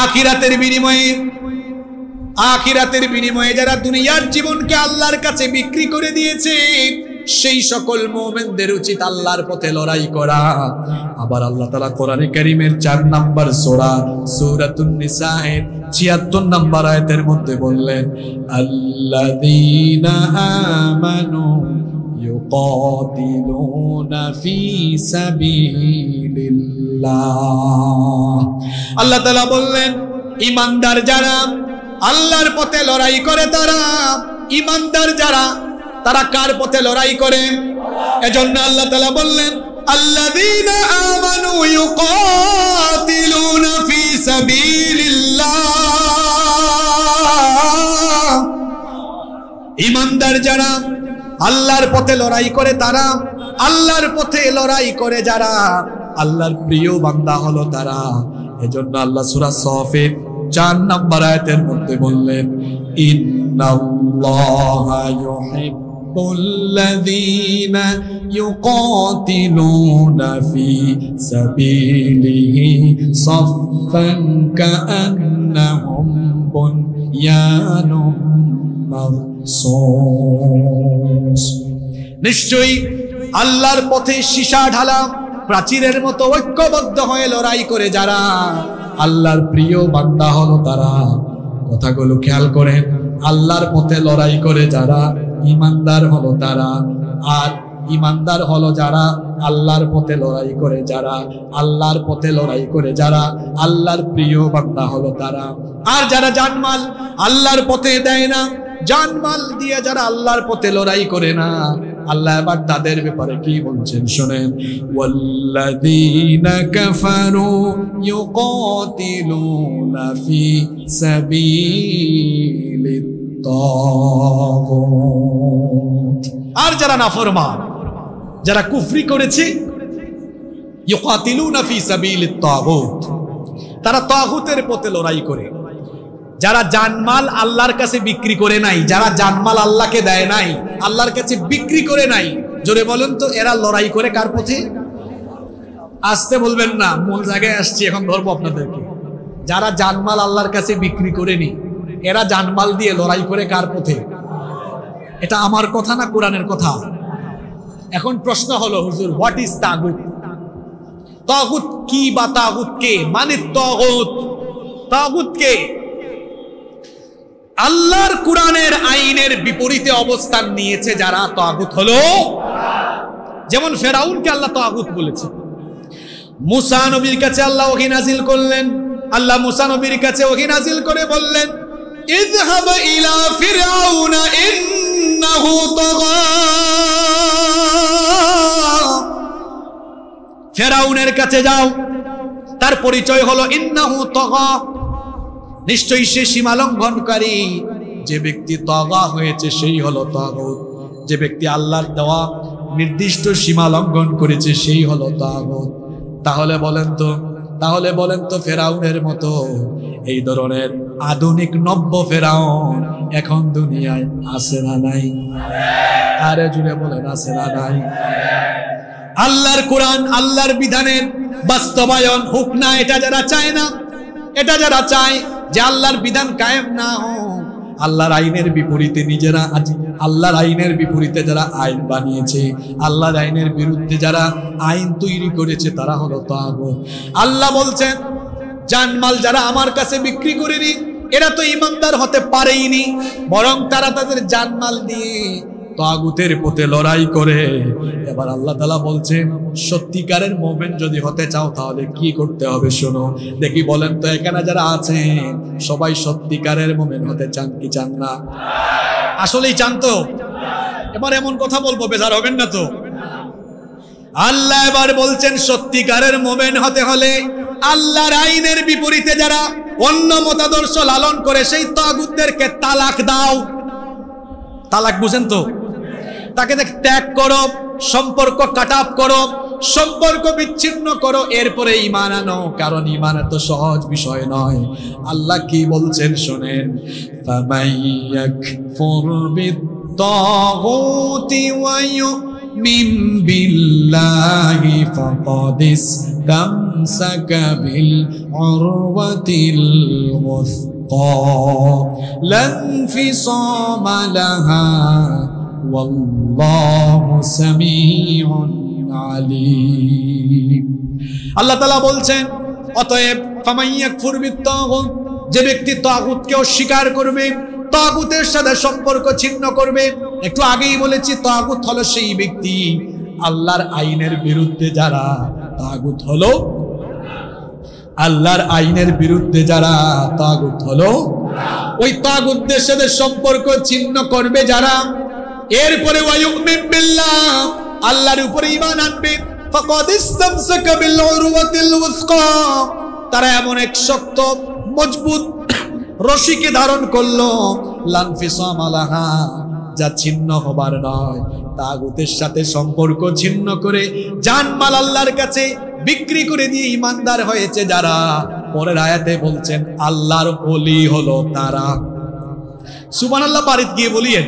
আখিরাতের বিনিময়ে যারা দুনিয়ার জীবনকে আল্লাহর কাছে বিক্রি করে দিয়েছে সেই সকল মুমিনদের উচিত আল্লাহর পথে লড়াই করা। আবার আল্লাহ তাআলা কোরআনে কারীমের 4 নম্বর সূরা সূরাতুন নিসায়ের 76 নম্বর আয়াতের মধ্যে বললেন, আল্লাযীনা আমানু ইউকাতিলুনা ফি সাবিলিল্লাহ। আল্লাহ তাআলা বললেন, ঈমানদার যারা আল্লাহর পথে লড়াই করে, তারা ঈমানদার যারা, তারা কার পথে লড়াই করে? এজন্য আল্লাহ তাআলা বললেন, আল্লাযীনা আমানু ইউকাতিলুনা ফি সাবিলিল্লাহ। ঈমানদার যারা আল্লাহর পথে লড়াই করে, তারা আল্লাহর পথে লড়াই করে যারা, আল্লাহর প্রিয় বান্দা হলো তারা। এজন্য আল্লাহ সূরা সফের 4 নম্বর আয়াতের মধ্যে বললেন, ইন্নাল্লাহা ইউহিব্বুল্লাযীনা ইউকাতিলুনা ফি সাবিলিহি সাফফান কাআন্নাহুম বুনয়ানুম মারসুস। নিশ্চয়ই আল্লাহর পথে সীসা ঢালা প্রাচীরের মতো ঐক্যবদ্ধ হয়ে লড়াই করে যারা, আল্লাহর প্রিয় বান্দা হলো তারা। কথাগুলো খেয়াল করেন, আল্লাহর পথে লড়াই করে যারা, ঈমানদার হলো তারা। আর ঈমানদার হলো যারা আল্লাহর পথে লড়াই করে যারা, আল্লাহর পথে লড়াই করে যারা, আল্লাহর প্রিয় বান্দা হলো তারা। আর যারা জানমাল আল্লাহর পথে দেয় না, জানমাল দিয়ে যারা আল্লাহর পথে লড়াই করে না, আল্লাহ এবার তাদের ব্যাপারে কি বলছেন শুনেন, ওয়াল্লাযীনা কাফারু ইউকাতিলুনা ফি সাবিলিত তাগুত। আর যারা নাফরমান, যারা কুফরি করেছে, ইউকাতিলুনা ফি সাবিলিত তাগুত, তারা তাগুতের পথে লড়াই করে। যারা জানমাল আল্লাহর কাছে বিক্রি করে নাই, যারা জানমাল আল্লাহকে দেয় নাই, আল্লাহর কাছে বিক্রি করে নাই, জোরে বলেন তো এরা লড়াই করে কার পথে? আসতে বলবেন না, মূল জায়গায় আসছি, এখন ধরবো আপনাদেরকে। যারা জানমাল আল্লাহর কাছে বিক্রি করেনি, এরা জানমাল দিয়ে লড়াই করে কার পথে? এটা আমার কথা না, কোরআনের কথা। এখন প্রশ্ন হলো, হুজুর, হোয়াট ইজ তাগুত? তাগুত কি বা তাগুত কে? মানে তাগুত কে? আল্লাহর কোরআনের আইনের বিপরীতে অবস্থান নিয়েছে যারা, তাগুত হলো। যেমন ফেরাউনকে আল্লাহ তাগুত বলেছে। মুসা নবীর কাছে আল্লাহ ওহী নাযিল করলেন, আল্লাহ মুসা নবীর কাছে ওহী নাযিল করে বললেন, ইযহাব ইলা ফিরআউনা ইন্নাহু তাগা। ফেরাউনের কাছে যাও, তার পরিচয় হলো ইন্নাহু তাগা, নিশ্চয়ই সে সীমা লঙ্ঘনকারী। যে ব্যক্তি তাগা হয়েছে সেই হলো তাগুত। যে ব্যক্তি আল্লাহর দেওয়া নির্দিষ্ট সীমা লঙ্ঘন করেছে সেই হলো তাগুত। তাহলে বলেন তো ফেরাউনের মতো এই ধরনের আধুনিক নব্য ফেরাউন এখন দুনিয়ায় আছে না নাই? আরে জুড়ে বলেন, আছে না নাই? আল্লাহর কোরআন, আল্লাহর বিধানের বাস্তবায়ন হোক না, এটা যারা চায় না, এটা যারা চায় যে আল্লাহর বিধান কায়েম না হোক, আল্লাহর আইনের বিপরীতে নিজেরা, আল্লাহর আইনের বিপরীতে যারা আইন বানিয়েছে, আল্লাহর আইনের বিরুদ্ধে যারা আইন তৈরি করেছে, তারা হলো তাগুত। আল্লাহ বলছেন, জানমাল যারা আমার কাছে বিক্রি করেনি, এরা তো ঈমানদার হতে পারেইনি, বরং তারা তাদের জানমাল দিয়ে তাগুতের পথে লড়াই করে। এবার আল্লাহ তাআলা বলছেন, সত্যিকারের মুমিন যদি হতে চাও তাহলে কি করতে হবে শোনো। দেখি বলেন তো, এখানে যারা আছেন সবাই সত্যিকারের মুমিন হতে চান কি চান না? আসলেই চান তো? এবার এমন কথা বলবো, বেজার হবেন না তো? আল্লাহ এবার বলছেন, সত্যিকারের মুমিন হতে হলে আল্লাহর আইনের বিপরীতে যারা অন্য মতাদর্শ লালন করে সেই তাগুতদেরকে তালাক দাও। তালাক বুঝেন তো? তাকে ত্যাগ করো, সম্পর্ক কাট অফ করো, সম্পর্ক বিচ্ছিন্ন করো, এরপরে ঈমান আনো। কারণ ঈমান এত সহজ বিষয় নয়। আল্লাহ কি বলছেন শোনেন, ফামাইয়াকফুর বিত-তাগুতি ওয়া ইউমিন বিল্লাহি ফাকাদ تمسك بالعروة الوثقى لا انفصام لها والله سميع عليم আল্লাহ তাআলা বলছেন অতএব ফামান ইয়াকফুর বিত্তাগুত, যে ব্যক্তি তাগুতকে অস্বীকার করবে, তাগুতের সাথে সম্পর্ক ছিন্ন করবে। একটু আগেই বলেছি তাগুত হলো সেই ব্যক্তি, আল্লাহর আইনের বিরুদ্ধে যারা, তাগুত হলো আল্লাহর আইনের বিরুদ্ধে যারা, তাগুত হলো ওই তাগুতদের সাথে সম্পর্ক ছিন্ন করবে যারা। এরপরে ওয়ায়ুমিন বিল্লাহ, আল্লাহর উপরে ঈমান আনবে, ফাকাদ ইসতামসাকা বিল উরওয়াতিল ওয়াসকা, তারা এমন এক শক্ত মজবুত রশিকে ধারণ করলো, লানফিসাম লাহা, যা ছিন্ন হবার নয়। তাগুতের সাথে সম্পর্ক ছিন্ন করে জানমাল আল্লাহর কাছে বিক্রি করে দিয়ে ঈমানদার হয়েছে যারা, পরের আয়াতে বলছেন আল্লাহর ওলি হলো তারা। সুবহানাল্লাহ বাড়িতে গিয়ে বলিয়েন।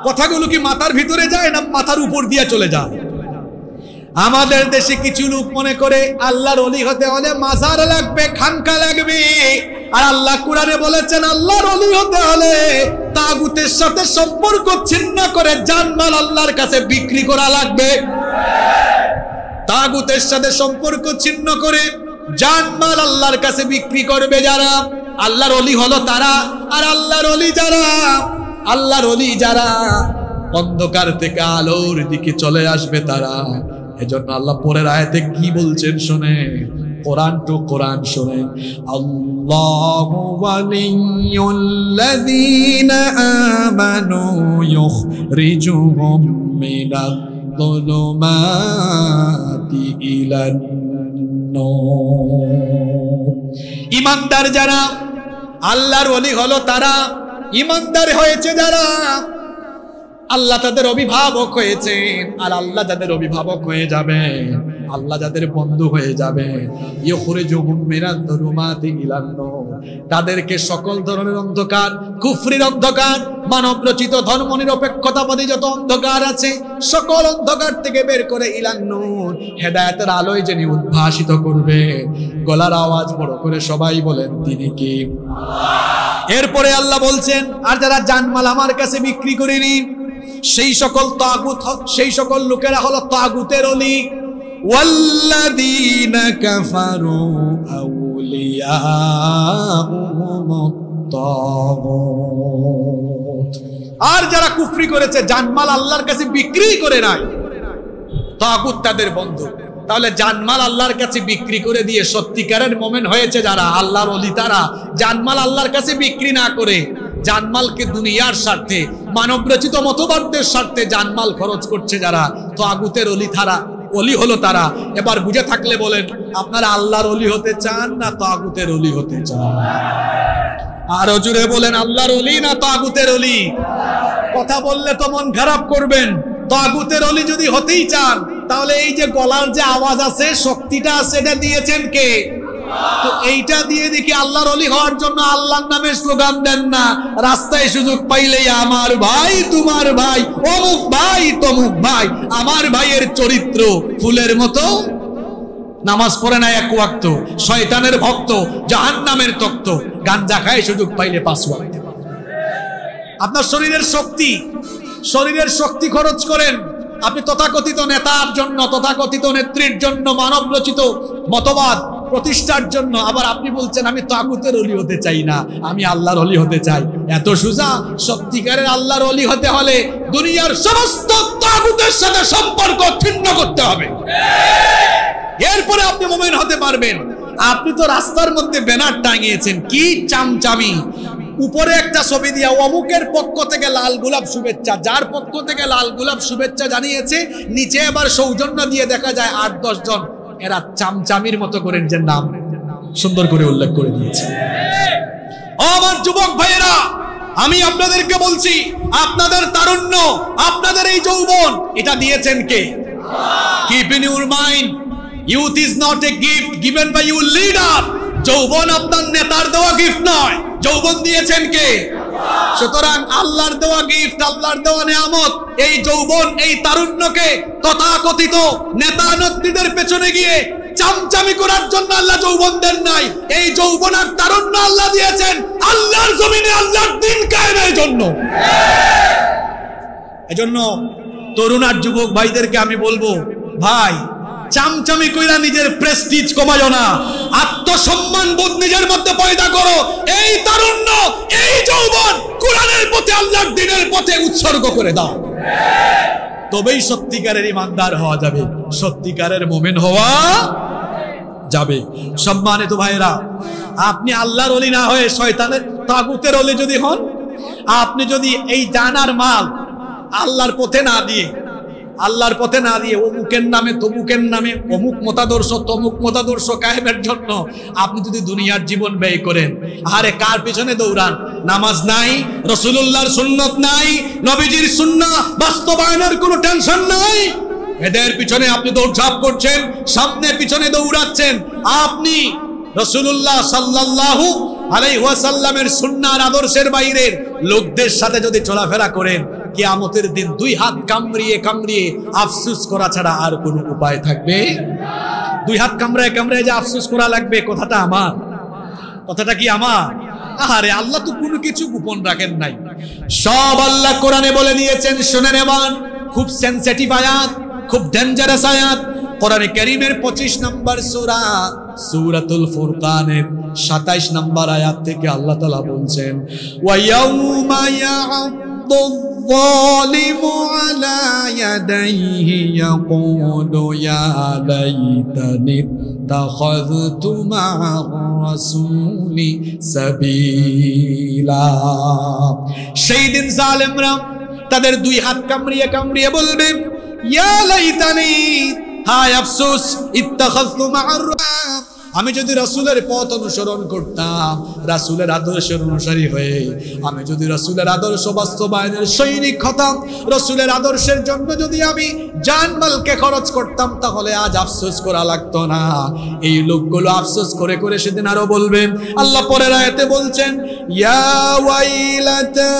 কথাগুলো কি মাথার ভিতরে যায় না মাথার উপর দিয়ে চলে যায়? আমাদের দেশে কিছু লোক মনে করে আল্লাহর ওলি হতে হলে মাজার লাগবে, খানকা লাগবে, আর আল্লাহ কোরআনে বলেছেন আল্লাহর ওলি হতে হলে তাগুতের সাথে সম্পর্ক ছিন্ন করে জানমাল আল্লাহর কাছে বিক্রি করা লাগবে। তাগুতের সাথে সম্পর্ক ছিন্ন করে জানমাল আল্লাহর কাছে বিক্রি করবে যারা, আল্লাহর ওলি হলো তারা। আর আল্লাহর ওলি যারা, আল্লাহর ওলি যারা অন্ধকার থেকে আলোর দিকে চলে আসবে তারা। এজন্য আল্লাহ পরের আয়াতে কি বলছেন শুনে, কোরআন টু কোরআন শুনে, আল্লাহু ওয়ালিয়ুল্লাযীনা আমানু ইউখরিজুহুম মিনায-যুলুমাতি ইলান-নূর। ঈমানদার যারা, আল্লাহর ওলি হলো তারা। ঈমানদার হয়েছে যারা, আল্লাহ তাদের অভিভাবক হয়েছেন, আর আল্লাহ যাদের অভিভাবক হয়ে যাবে, আল্লাহ যাদের বন্ধু হয়ে যাবে, ইউখরিজুহুম মিনায-যুলুমাতি ইলান-নূর, তাদেরকে সকল ধরনের অন্ধকার, কুফরির অন্ধকার, মানব রচিত ধর্ম নিরপেক্ষতাবাদী যত অন্ধকার আছে সকল অন্ধকার থেকে বের করে ইলান-নূর, হেদায়েতের আলোয় যিনি উদ্ভাসিত করবে। গলার আওয়াজ বড় করে সবাই বলেন তিনি কি? এরপরে আল্লাহ বলছেন আর যারা জানমাল আমার কাছে বিক্রি করেনি সেই সকল তাগুত, সেই সকল লোকেরা হলো তাগুতের ওলি। ওয়াল্লাযীনা কাফারু আউলিয়াউহুমুত তাগুত, আর যারা কুফরি করেছে জানমাল আল্লাহর কাছে বিক্রি করে নাই, তাগুত তাদের বন্ধু। তাহলে জানমাল আল্লাহর কাছে বিক্রি করে দিয়ে সত্যিকারের মুমিন হয়েছে যারা, আল্লাহর ওলি তারা। জানমাল আল্লাহর কাছে বিক্রি না করে জানমালকে দুনিয়ার স্বার্থে, মানব রচিত মতবাদদের স্বার্থে জানমাল খরচ করছে যারা, তাগুতের ওলি তারা, ওলি হলো তারা। এবার বুঝে থাকলে বলেন আপনারা আল্লাহর ওলি হতে চান না তাগুতের ওলি হতে চান? আরো জোরে বলেন আল্লাহর ওলি না তাগুতের ওলি? কথা বললে তো মন খারাপ করবেন। তাগুতের ওলি যদি হতেই চান তাহলে এই যে গলার যে আওয়াজ আছে, শক্তিটা আছে, এটা দিয়েছেন কে? তো এইটা দিয়ে দেখি আল্লাহর ওলি হওয়ার জন্য আল্লাহর নামে স্লোগান দেন না, রাস্তায় সুযোগ পাইলেই আমার ভাই তোমার ভাই, অমুক ভাই তমুক ভাই। আমার ভাইয়ের চরিত্র ফুলের মতো, নামাজ পড়ে না এক ওয়াক্ত, শয়তানের ভক্ত, জাহান্নামের তক্ত, গাঞ্জা খায় সুযোগ পাইলে 5 ওয়াক্ত। আপনার শরীরের শক্তি খরচ করেন আপনি তথাকথিত নেতার জন্য, তথাকথিত নেত্রীর জন্য, মানব রচিত মতবাদ প্রতিষ্ঠার জন্য। আবার আপনি বলছেন আমি তাগুতের ওলি হতে চাই না, আমি আল্লাহর ওলি হতে চাই। এত সোজা? সত্যিকারের আল্লাহর ওলি হতে হলে দুনিয়ার সমস্ত তাগুতের সাথে সম্পর্ক ছিন্ন করতে হবে, এরপরে আপনি মুমিন হতে পারবেন। আপনি তো রাস্তার মধ্যে ব্যানার টাঙিয়েছেন, কি চামচামি! উপরে একটা ছবি দিয়া অমুকের পক্ষ থেকে লাল গোলাপ শুভেচ্ছা, যার পক্ষ থেকে লাল গোলাপ শুভেচ্ছা জানিয়েছে, নিচে আবার সৌজন্য দিয়ে দেখা যায় 8-10 জন, এরা চামচামির মতো করে নিজের নাম সুন্দর করে উল্লেখ করে দিয়েছে। আমার যুবক ভাইয়েরা, আমি আপনাদেরকে বলছি, আপনাদের তারুণ্য, আপনাদের এই যৌবন, এটা দিয়েছেন কে? Keep in your mind, youth is not a gift given by your leader. যৌবন আপনার নেতার দেওয়া গিফট নয়, যৌবন দিয়েছেন কে? সুতরাং আল্লাহর দেওয়া গিফট, আল্লাহর দেওয়া নিয়ামত। এই যৌবন, এই তারুণ্যকে তথাকথিত নেতা নেত্রীদের পেছনে গিয়ে চামচামি করার জন্য আল্লাহ যৌবন দেন নাই, এই যৌবন আর তারুণ্য আল্লাহ দিয়েছেন আল্লাহর জমিনে আল্লাহর দ্বীন কায়েমের জন্য। এজন্য তরুণ আর যুবক ভাইদেরকে আমি বলবো, ভাই চামচামি কইরা নিজের প্রেস্টিজ কমায়ো না, আত্মসম্মান বোধ নিজের মধ্যে পয়দা করো। এই তারুণ্য, এই যৌবন কোরআনের পথে, আল্লাহর দ্বীনের পথে উৎসর্গ করে দাও, তবেই সত্যিকারের ইমানদার হওয়া যাবে, সত্যিকারের মুমিন হওয়া যাবে। সম্মানিত ভাইরা, আপনি আল্লাহর ওলি না হয়ে শয়তানের তাগুতের ওলি যদি হন, আপনি যদি এই জানার মাল আল্লাহর পথে না দিয়ে, আল্লাহর পথে না দিয়ে অমুকের নামে তমুকের নামে অমুক মতাদর্শ তমুক মতাদর্শ কায়েমের জন্য আপনি যদি দুনিয়ার জীবন ব্যয় করেন, আরে কার পিছনে দৌড়ান? নামাজ নাই, রাসূলুল্লাহর সুন্নাত নাই, নবীজির সুন্নাহ বাস্তবায়নের কোনো টেনশন নাই, এদের পিছনে আপনি দৌড়ঝাঁপ করছেন, সামনে পিছনে দৌড়াচ্ছেন। আপনি রাসূলুল্লাহ সাল্লাল্লাহু আলাইহি ওয়াসাল্লামের সুন্নাহর আদর্শের বাইরের লোকদের সাথে যদি চলাফেরা করেন, কিয়ামতের দিন দুই হাত কামড়িয়ে কামড়িয়ে আফসোস করা ছাড়া আর কোনো উপায় থাকবে? দুই হাত কামড়ায় কামড়ায় যে আফসোস করা লাগবে, কথাটা আমার, কথাটা কি আমার? আরে আল্লাহ তো কোনো কিছু গোপন রাখেন নাই, সব আল্লাহ কোরআনে বলে দিয়েছেন। শুনে নেবেন, খুব সেনসিটিভ আয়াত, খুব ডেঞ্জারাস আয়াত। কোরআনে কারীমের 25 নম্বর সূরা সূরাতুল ফুরকানের 27 নম্বর আয়াত থেকে আল্লাহ তাআলা বলছেন, ওয়া ইয়াউমা ইয়া'দ্দু যালিমু আলা ইয়াদাইহি ইয়াকুলু ইয়া লাইতানি তাখাযতু মা'আর রাসূলি সাবিলা। সেই দিন জালেমরা তাদের দুই হাত কামড়িয়ে কামড়িয়ে বলবে, ইয়া লাইতানি, হায় আফসোস, ইত্তাখাযতু মা'আর, আমি যদি রাসূলের পথ অনুসরণ করতাম, রাসূলের আদর্শের অনুসারী হয়ে আমি যদি রাসূলের আদর্শ বাস্তবায়নের সৈনিক হতাম, রাসূলের আদর্শের জন্য যদি আমি জানমালকে খরচ করতাম, তাহলে আজ আফসোস করা লাগতো না। এই লোকগুলো আফসোস করে করে সেদিন আরো বলবে। আল্লাহ পরের আয়াতে বলছেন, ইয়া ওয়াইলাতা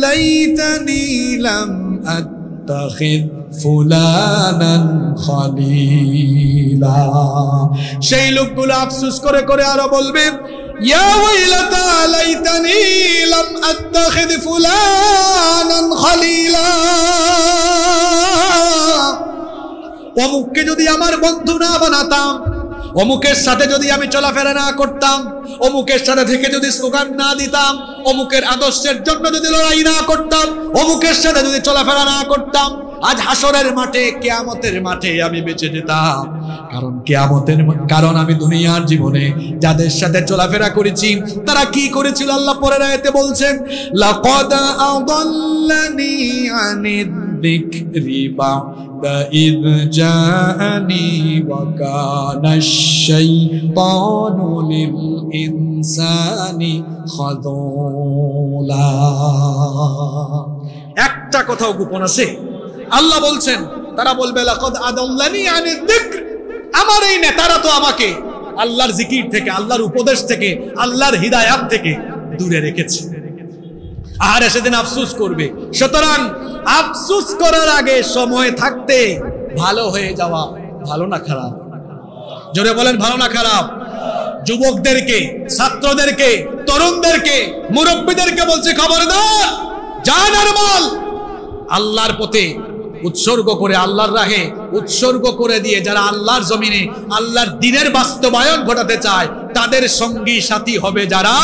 লাইতানি লাম আত্তাখিদ ফুলানান খলিলা। সেই লোকগুলো আফসোস করে করে আরো বলবে, ইয়া ওয়াইলাতা লাইতানি লাম আত্তাখিদ ফুলানান খলিলা। অমুককে যদি আমার বন্ধু না বানাতাম, অমুকের সাথে যদি আমি চলাফেরা না করতাম, অমুকের সাথে থেকে যদি স্লোগান না দিতাম, অমুকের আদর্শের জন্য যদি লড়াই না করতাম, অমুকের সাথে যদি চলাফেরা না করতাম, আজ হাসরের মাঠে, কিয়ামতের মাঠে আমি বেঁচে যেতাম। কারণ আমি দুনিয়ার জীবনে যাদের সাথে চলাফেরা করেছি তারা কি করেছিল আল্লাহ পরের আয়াতে বলছেন, লাকাদ আদাল্লানি আনিদ যিকরি বা'দা ইয জাআনি ওয়া কানাশ শাইতানু লিল ইনসানি খাযুলা। একটা কথাও গোপন আছে। আল্লাহ বলছেন, তারা বলবে লাকাদ আদাল্লানি আনিদ যিকর, আমার এই নেতারা তো আমাকে আল্লাহর জিকির থেকে, আল্লাহর উপদেশ থেকে, আল্লাহর হিদায়াত থেকে দূরে রেখেছে। আর সেদিন আফসোস করবে। সুতরাং আফসোস করার আগে সময় থাকতে ভালো হয়ে যাওয়া ভালো না খারাপ? জোরে বলেন, ভালো না খারাপ? যুবকদেরকে, ছাত্রদেরকে, তরুণদেরকে, মুরব্বীদেরকে বলছে, খবরদার, জান আর মাল আল্লাহর পথে উৎসর্গ করে, আল্লাহর রাহে উৎসর্গ করে দিয়ে যারা আল্লাহর জমিনে আল্লাহর দ্বীনের বাস্তবায়ন ঘটাতে চায়, তাদের সঙ্গী সাথী হবে যারা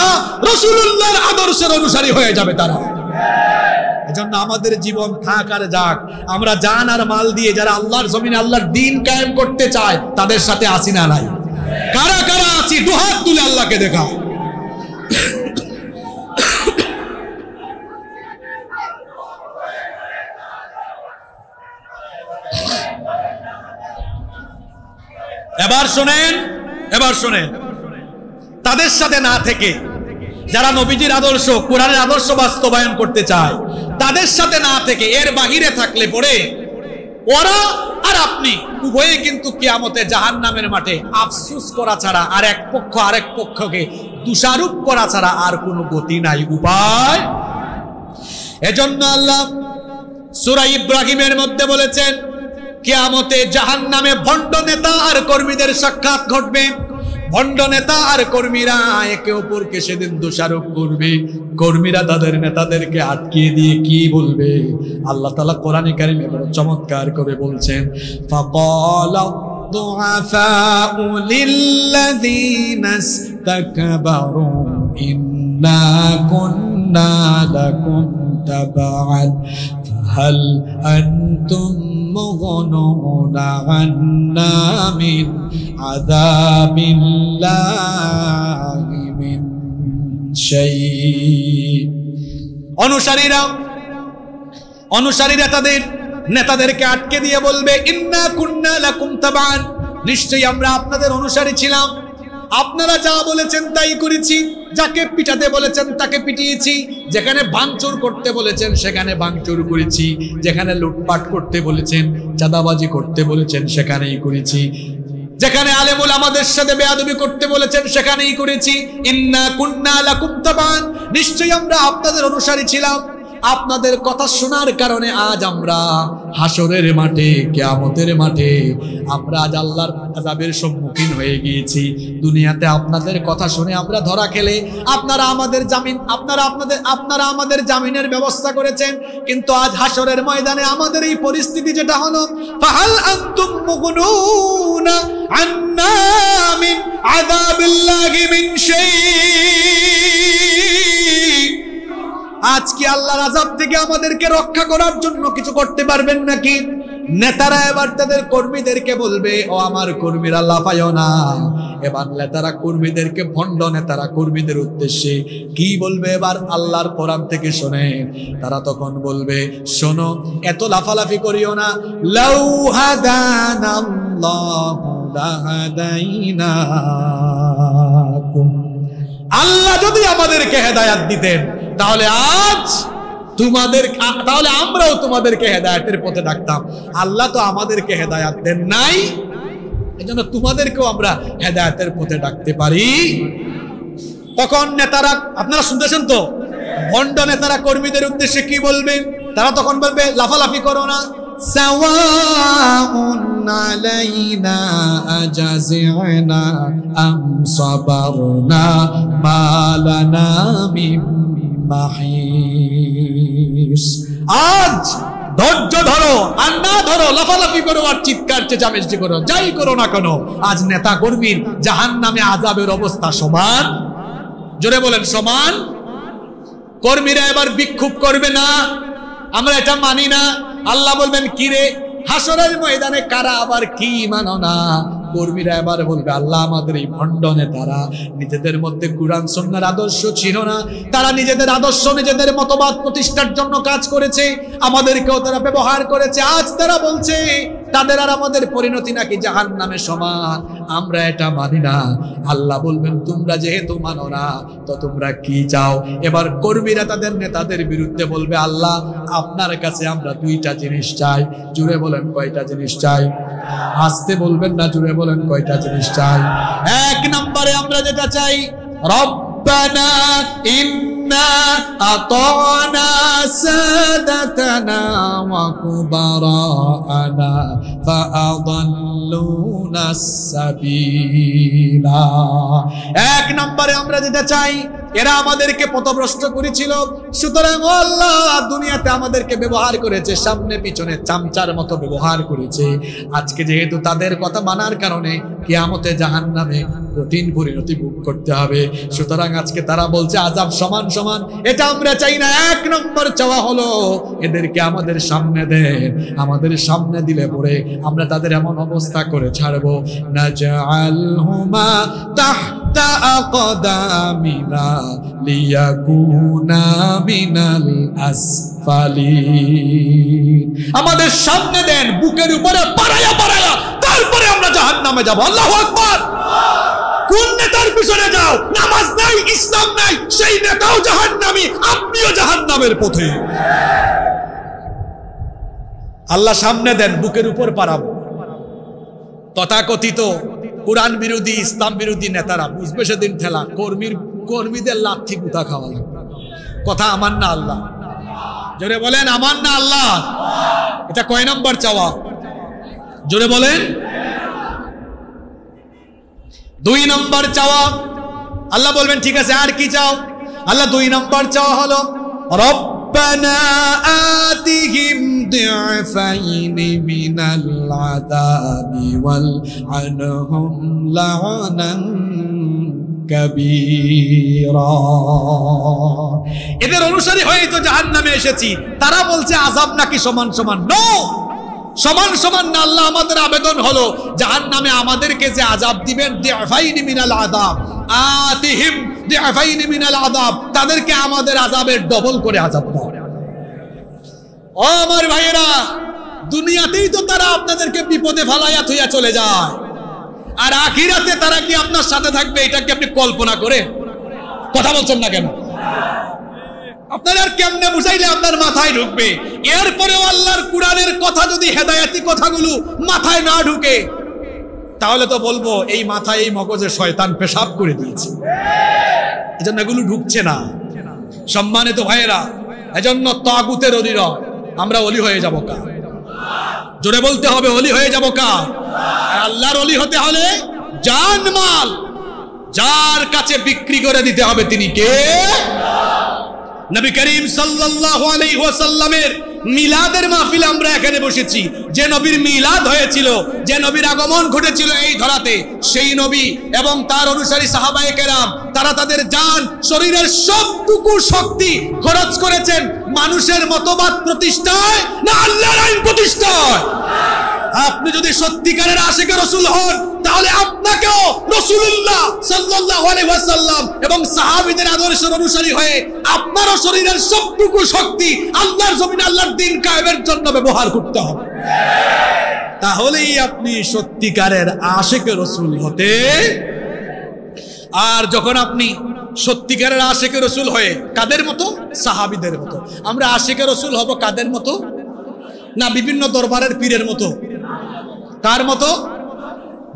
রাসূলুল্লাহর আদর্শের অনুসারী হয়ে যাবে তারা। এজন্য আমাদের জীবন থাক আর যাক, আমরা জান আর মাল দিয়ে যারা আল্লাহর জমিনে আল্লাহর দ্বীন কায়েম করতে চায় তাদের সাথে আসি না নাই? কারা কারা আছি দুহাত তুলে আল্লাহকে দেখাও। এবার শোনেন, এবার শোনেন, তাদের সাথে না থেকে যারা নবীজির আদর্শ, কোরআনের আদর্শ বাস্তবায়ন করতে চায়, তাদের সাথে না থেকে এর বাহিরে থাকলে পড়ে ওরা আর আপনি উভয়ে কিন্তু কিয়ামতে জাহান্নামের মাঠে আফসোস করা ছাড়া, আর এক পক্ষ আরেক পক্ষকে দোষারোপ করা ছাড়া আর কোনো গতি নাই, উপায়। এজন্য আল্লাহ সূরা ইব্রাহিমের মধ্যে বলেছেন, কিয়ামতে জাহান্নামে ভণ্ড নেতা আর কর্মীদের সাক্ষাৎ ঘটবে। ভণ্ড নেতা আর কর্মীরা একে অপরকে সেদিন দোষারোপ করবে। কর্মীরা তাদের নেতাদেরকে আটকিয়ে দিয়ে কি বলবে? আল্লাহ তাআলা কোরআনে কারিমে বড় চমৎকার করে বলছেন, ফাকালা দুআফাউ লিল্লাযীনা ইসতাকবারু ইন্না কুন্না লাকুম তাবাআন ফাহাল আনতুম মুগনুনা আন্না মিন আযাবিল্লাহি মিন শাই। অনুসারীরা তাদের নেতাদেরকে আটকে দিয়ে বলবে, ইন্না কুন্না লাকুম তাবাআন, নিশ্চয়ই আমরা আপনাদের অনুসারী ছিলাম, আপনারা যা বলেছেন তাই করেছি, যাকে পিটাতে বলেছেন তাকে পিটিয়েছি, যেখানে ভাঙচুর করতে বলেছেন সেখানে ভাঙচুর করেছি, যেখানে লুটপাট করতে বলেছেন, চাঁদাবাজি করতে বলেছেন সেখানেই করেছি, যেখানে আলেমুল আমাদের সাথে বেয়াদবি করতে বলেছেন সেখানেই করেছি। ইন্না কুন্না লাকুম তাবাআন, নিশ্চয়ই আমরা আপনাদের অনুসারী ছিলাম। আপনাদের কথা শোনার কারণে আজ আমরা হাসরের মাঠে, কিয়ামতের মাঠে আমরা আজ আল্লাহর আযাবের সম্মুখীন হয়ে গিয়েছি। দুনিয়াতে আপনাদের কথা শুনে আমরা ধরা খেলে আপনারা আমাদের জামিনের ব্যবস্থা করেছেন, কিন্তু আজ হাসরের ময়দানে আমাদের এই পরিস্থিতি যেটা হলো, ফাহাল আনতুম মুগনুনা আন্না মিন আযাবিল্লাহি মিন শাই। আজ কি আল্লাহর আযাব থেকে আমাদেরকে রক্ষা করার জন্য কিছু করতে পারবেন নাকি? নেতারা এবার তাদের কর্মীদেরকে বলবে, ও আমার কর্মীরা লাফায়ও না। এবার নেতারা কর্মীদেরকে, ভণ্ড নেতারা কর্মীদের উদ্দেশ্যে কি বলবে এবার আল্লাহর কোরআন থেকে শুনে। তারা তখন বলবে, শোনো, এত লাফালাফি করিও না। লাউ হাদানাল্লাহু লাহাদাইনাকুম, আল্লাহ যদি আমাদেরকে হেদায়াত দিতেন তাহলে আমরাও তোমাদেরকে হেদায়েতের পথে ডাকতাম। আল্লাহ তো আমাদেরকে হেদায়েত দেন নাই, এজন্য তোমাদেরকেও আমরা হেদায়েতের পথে ডাকতে পারি। তখন নেতারা, আপনারা শুনতেছেন তো, ভণ্ড নেতারা কর্মীদের উদ্দেশ্যে কি বলবেন? তারা তখন বলবে, লাফালাফি করো না, সাওয়াউন আলাইনা আজাজিনা আম সাবারনা মা লানা মিন মাহিস। আজ ধৈর্য ধরো আর না ধরো, লাফালাফি করো আর চিৎকার চেঁচামেচি করো, যাই করো না কেন, আজ নেতা কর্মীর জাহান্নামে আযাবের অবস্থা সমান। জোরে বলেন, সমান। কর্মীরা এবার বিক্ষোভ করবে না, আমরা এটা মানি না। আল্লাহ বলবেন, কি রে, হাসরের ময়দানে কারা আবার কি মানো না? কর্মীরা এবার বলবে, আল্লাহ আমাদের এই ভণ্ড নেতারা নিজেদের মধ্যে কুরআন সুন্নাহর আদর্শ ছিল না, তারা নিজেদের আদর্শ, নিজেদের মতবাদ প্রতিষ্ঠার জন্য কাজ করেছে, আমাদেরকেও তারা ব্যবহার করেছে। আজ তারা বলছে তাদের আর আমাদের পরিণতি নাকি জাহান্নামে সমান, আমরা এটা মানি না। আল্লাহ বলবেন, তোমরা যেহেতু মানো না তো তোমরা কি চাও? এবার কর্মীরা তাদের নেতাদের বিরুদ্ধে বলবে, আল্লাহ আপনার কাছে আমরা দুইটা জিনিস চাই। জুড়ে বলেন, কয়টা জিনিস চাই? আসতে বলবেন না, জুড়ে বলেন, কয়টা জিনিস চাই? এক নম্বরে আমরা যেটা চাই, রব্বানা ইন্না আতানা সাদাতানা ওয়া কুবারানা ফাআদাল্লুনা সাবিলা। এক নম্বরে আমরা যেটা চাই, এরা আমাদেরকে পথভ্রষ্ট করেছিল, সুতরাং আল্লাহ দুনিয়াতে আমাদেরকে ব্যবহার করেছে, সামনে পিছনে চামচার মতো ব্যবহার করেছে। আজকে যেহেতু তাদের কথা মানার কারণে কিয়ামতে জাহান্নামে কঠিন পরিণতি ভোগ করতে হবে, সুতরাং আজকে তারা বলছে আযাব সমান সমান, এটা আমরা চাই না। এক নম্বর চাওয়া হলো এদেরকে আমাদের সামনে দেন, আমাদের সামনে দিলে পরে আমরা তাদের এমন অবস্থা করে ছাড়বো, নাজআলহুমা তাহতা আকদামিনা লিয়াকুনা মিনাল আসফালিন। আমাদের সামনে দেন, বুকের উপরে পাড়ায়া পাড়ায়া, তারপরে আমরা জাহান্নামে যাব। আল্লাহু আকবার। কোন নেতার পিছনে যাও, নামাজ নাই, ইসলাম নাই, সেই নেতাও জাহান্নামী, আপনিও জাহান্নামের পথে। আল্লাহ সামনে দেন, বুকের উপর পাড়াবো। তথাকথিত কোরআন বিরোধী, ইসলাম বিরোধী নেতারা বুঝবে সেদিন ঠেলা, কর্মীদের লাথি গুতা খাওয়া লাগবে। কথা আমার না আল্লাহ? জোরে বলেন, আমার না আল্লাহ? এটা কয় নম্বর চাওয়া? জোরে বলেন। 2 নম্বর চাওয়া, আল্লাহ বলবেন ঠিক আছে আর কি চাও? আল্লাহ 2 নম্বর চাওয়া হলো রব্বানা আতিহিম দি'ফাইনি মিনাল আযাবি ওয়াল আনহুম লা'নান কাবীরা। এদের অনুসারী হয়ে তো জাহান্নামে এসেছি, তারা বলছে আযাব নাকি সমান সমান। নো, সমান সমান না। আল্লাহ আমাদের আবেদন হলো জাহান্নামে আমাদেরকে যে আযাব দিবেন, দি'ফাইনি মিনাল আযাব, আতিহিম দি'ফাইনি মিনাল আযাব, তাদেরকে আমাদের আযাবের ডবল করে আযাব দাও। ও আমার ভাইয়েরা, দুনিয়াতেই তো তারা আপনাদেরকে বিপদে ফেলাইয়া থইয়া চলে যায়, আর আখিরাতে তারা কি আপনার সাথে থাকবে এটা কি আপনি কল্পনা করে? কথা বলছেন না কেন? আপনার আর কেমনে বুঝাইলে আপনার মাথায় ঢুকবে? এরপরেও আল্লাহর কুরআনের কথা যদি হেদায়েতি কথাগুলো মাথায় না ঢুকে, তাহলে তো বলবো এই মাথায় এই মগজে শয়তান পেশাব করে দিয়েছে, এজন্য এগুলো ঢুকছে না। সম্মানিত ভাইয়েরা, এজন্য তাগুতের অধীন আমরা ওলি হয়ে যাব কা? জোরে বলতে হবে, ওলি হয়ে যাব কা? আল্লাহর ওলি হতে হলে জানমাল যার কাছে বিক্রি করে দিতে হবে তিনি কে? নবী করিম সাল্লাল্লাহু আলাইহি ওয়াসাল্লামের মিলাদের মাহফিলে আমরা এখানে বসেছি। যে নবীর মিলাদ হয়েছিল, যে নবীর আগমন ঘটেছিল এই ধরাতে, সেই নবী এবং তার অনুসারী সাহাবায়ে কেরাম তারা তাদের জান শরীরের সবটুকু শক্তি খরচ করেছেন মানুষের মতবাদ প্রতিষ্ঠায় না আল্লাহর আইন প্রতিষ্ঠায়। আপনি যদি সত্যিকারের আশিকে রাসূল হন, তাহলে আপনাকেও রাসূলুল্লাহ সাল্লাল্লাহু আলাইহি ওয়াসাল্লাম এবং সাহাবীদের আদর্শের অনুসারী হয়ে আপনারও শরীরের সবটুকু শক্তি আল্লাহর জমিনে আল্লাহর দ্বীন কায়েমের জন্য ব্যবহার করতে হবে। তাহলেই আপনি সত্যিকারের আশিকে রাসূল হতে। আর যখন আপনি সত্যিকারের আশিকে রাসূল হয়ে কাদের মতো? সাহাবীদের মতো। আমরা আশিকে রাসূল হব কাদের মতো? না বিভিন্ন দরবারের পীরের মতো? কার মতো?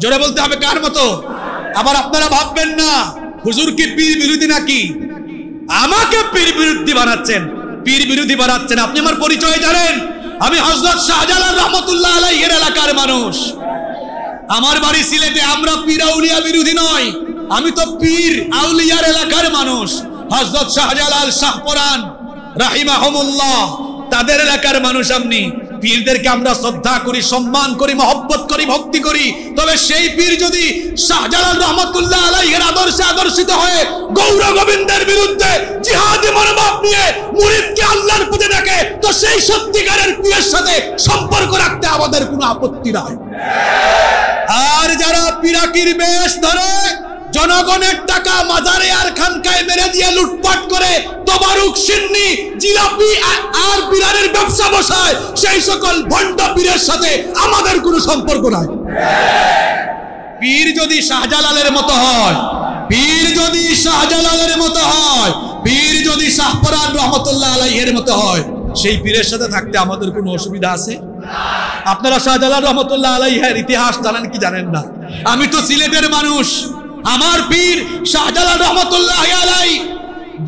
জোরে বলতে হবে, কার মতো? আবার আপনারা ভাববেন না হুজুর কি পীর বিরোধী নাকি? আমাকে পীর বিরোধী বানাচ্ছেন, পীর বিরোধী বানাচ্ছেন। আপনি আমার পরিচয় জানেন, আমি হযরত শাহজালাল রাহমাতুল্লাহ আলাইহির এলাকার মানুষ। আমার বাড়ি সিলেটে। আমরা পীর আউলিয়া বিরোধী নয়, আমি তো পীর আউলিয়ার এলাকার মানুষ। হযরত শাহজালাল শাহপরান রাহিমাহুমুল্লাহ তাদের এলাকার মানুষ। আপনি পীরদেরকে আমরা শ্রদ্ধা করি, সম্মান করি, মহব্বত করি, ভক্তি করি। তবে সেই পীর যদি শাহজালাল রহমাতুল্লাহ আলাইহির আদর্শে আদর্শিত হয়ে গৌর গোবিন্দের বিরুদ্ধে জিহাদি মনোভাব নিয়ে মুরিদকে আল্লাহর পথে ডাকে, তো সেই সত্যিকারের পীরের সাথে সম্পর্ক রাখতে আমাদের কোনো আপত্তি নাই। আর যারা পীরাকির বেশ ধরে জনগণের টাকা মাজারে আর খানকায় মেরে দিয়ে লুটপাট করে তবারুক, সিন্নি, জিলাপি আর বিরানের ব্যবসা বসায়, সেই সকল ভণ্ড পীরের সাথে আমাদের কোনো সম্পর্ক নাই। পীর যদি শাহজালালের মতো হয়, পীর যদি শাহজালালের মতো হয়, পীর যদি শাহপরান রহমতুল্লাহ আলাইহির মতো হয়, সেই পীরের সাথে থাকতে আমাদের কোনো অসুবিধা আছে? আপনারা শাহজালাল রহমতুল্লাহ আলাইহির ইতিহাস জানেন কি জানেন না? আমি তো সিলেটের মানুষ। আমার পীর শাহজালাল রহমতুল্লাহ আলাইহি